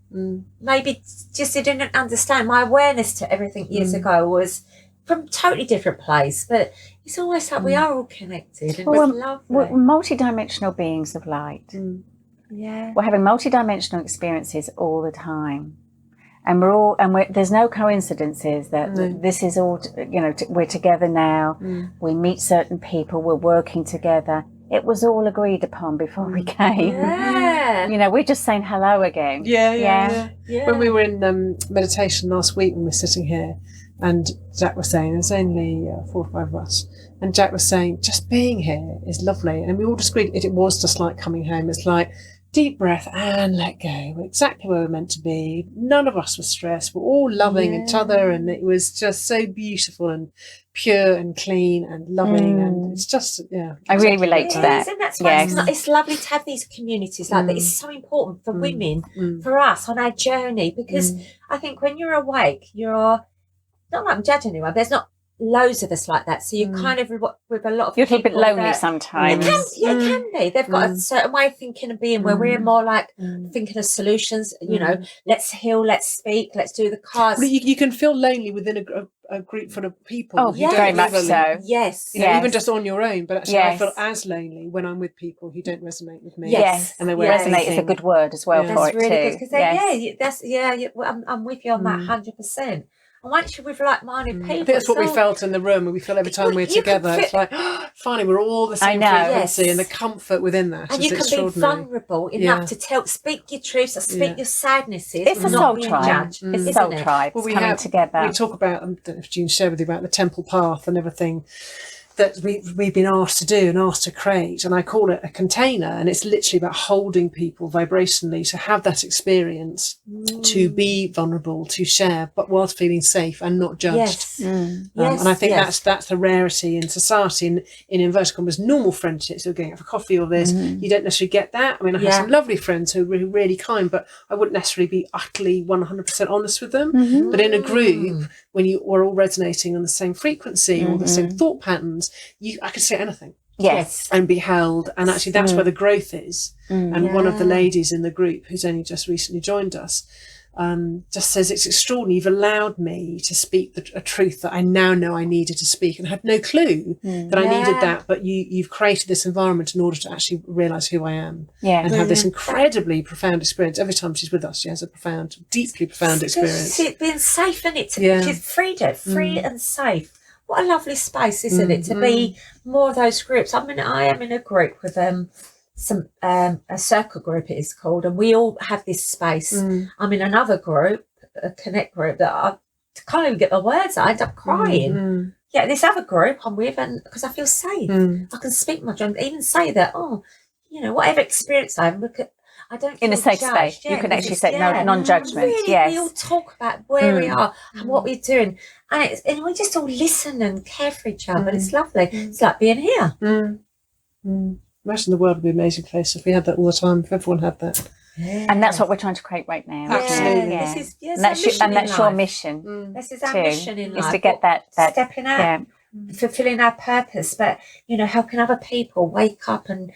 Maybe just I didn't understand. My awareness to everything years ago was from a totally different place, but it's almost like we are all connected, and it's lovely. We're multi-dimensional beings of light. Yeah, we're having multi-dimensional experiences all the time, and there's no coincidences that this is all. We're together now. We meet certain people. We're working together. It was all agreed upon before we came. Yeah. We're just saying hello again. Yeah. When we were in meditation last week, when we were sitting here, and Jack was saying, there's only 4 or 5 of us, and Jack was saying, just being here is lovely. And we all just agreed it was just like coming home. It's like, deep breath and let go. We're exactly where we're meant to be. None of us were stressed. We're all loving each other, and it was just so beautiful and pure and clean and loving, and it's just I really relate to that. And that's why it's lovely to have these communities like that. It's so important for women, for us on our journey, because I think when you're awake, you're not like I'm judging anyone. There's not loads of us like that. So you kind of, with a lot of You're a little bit people lonely that- sometimes. it can be. They've got a certain way of thinking and being, where we're more like thinking of solutions, you know, let's heal, let's speak, let's do the cards. Well, you can feel lonely within a group full of people. Oh, who don't very much live so. Yes. You know, even just on your own. But actually, I feel as lonely when I'm with people who don't resonate with me. Yes, and they're resonate is a good word as well for That's it really too. good, because I'm with you on that 100%. And once you're with like-minded people, I think that's what we felt in the room, and we feel every time we're together. It's like, finally, we're all the same frequency, and the comfort within that and is you can be vulnerable enough to speak your truths, or speak your sadnesses. It's a soul tribe. Judged, It's a soul tribe coming together. We talk about, I don't know if June shared with you about the temple path and everything that we've been asked to do and asked to create, and I call it a container, and it's literally about holding people vibrationally to have that experience, to be vulnerable, to share, but whilst feeling safe and not judged. And I think that's the rarity in society. In inverted commas, normal friendships, you're going out for coffee or this, you don't necessarily get that. I mean, I have some lovely friends who are really, really kind, but I wouldn't necessarily be utterly 100% honest with them. But in a group, when you are all resonating on the same frequency or the same thought patterns, I could say anything. Yes. And be held. And actually that's where the growth is. And one of the ladies in the group, who's only just recently joined us, just says, it's extraordinary. You've allowed me to speak a truth that I now know I needed to speak, and had no clue that I needed that. But you've created this environment in order to actually realise who I am. And have this incredibly profound experience. Every time she's with us, she has a profound, deeply profound experience. It's being safe, isn't it? She's free and safe. What a lovely space, isn't it, to be more of those groups. I mean, I am in a group with some a circle group, it is called, and we all have this space. I'm in another group, a connect group, that I can't even get the words out. I end up crying. This other group I'm with, and because I feel safe, I can speak my dream, even say that, whatever experience I have, I don't feel in a safe judged. space. You can actually say non-judgment. Really, we all talk about where we are and what we're doing, and we just all listen and care for each other. It's lovely. It's like being here. Imagine the world would be an amazing place if we had that all the time, if everyone had that. And that's what we're trying to create right now. Absolutely. And that's your mission. This is our mission in life. Is to get that stepping out, fulfilling our purpose, but helping other people wake up and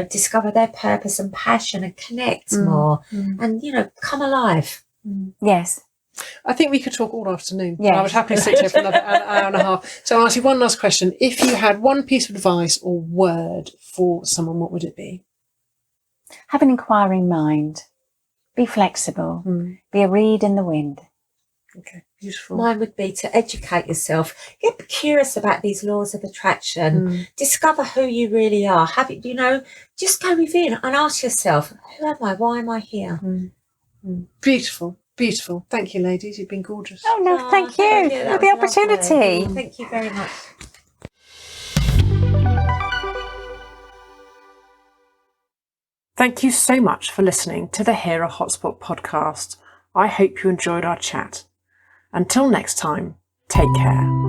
discover their purpose and passion and connect more and come alive. Yes. I think we could talk all afternoon. Yes. I would happily sit here for another hour and a half. So I'll ask you one last question. If you had one piece of advice or word for someone, what would it be? Have an inquiring mind. Be flexible. Be a reed in the wind. Okay, beautiful. Mine would be to educate yourself. Get curious about these laws of attraction. Discover who you really are. Have it, just go within and ask yourself, who am I? Why am I here? Beautiful. Beautiful. Thank you, ladies. You've been gorgeous. Oh, no, thank you for the opportunity. Lovely. Thank you very much. Thank you so much for listening to the Hera Hotspot podcast. I hope you enjoyed our chat. Until next time, take care.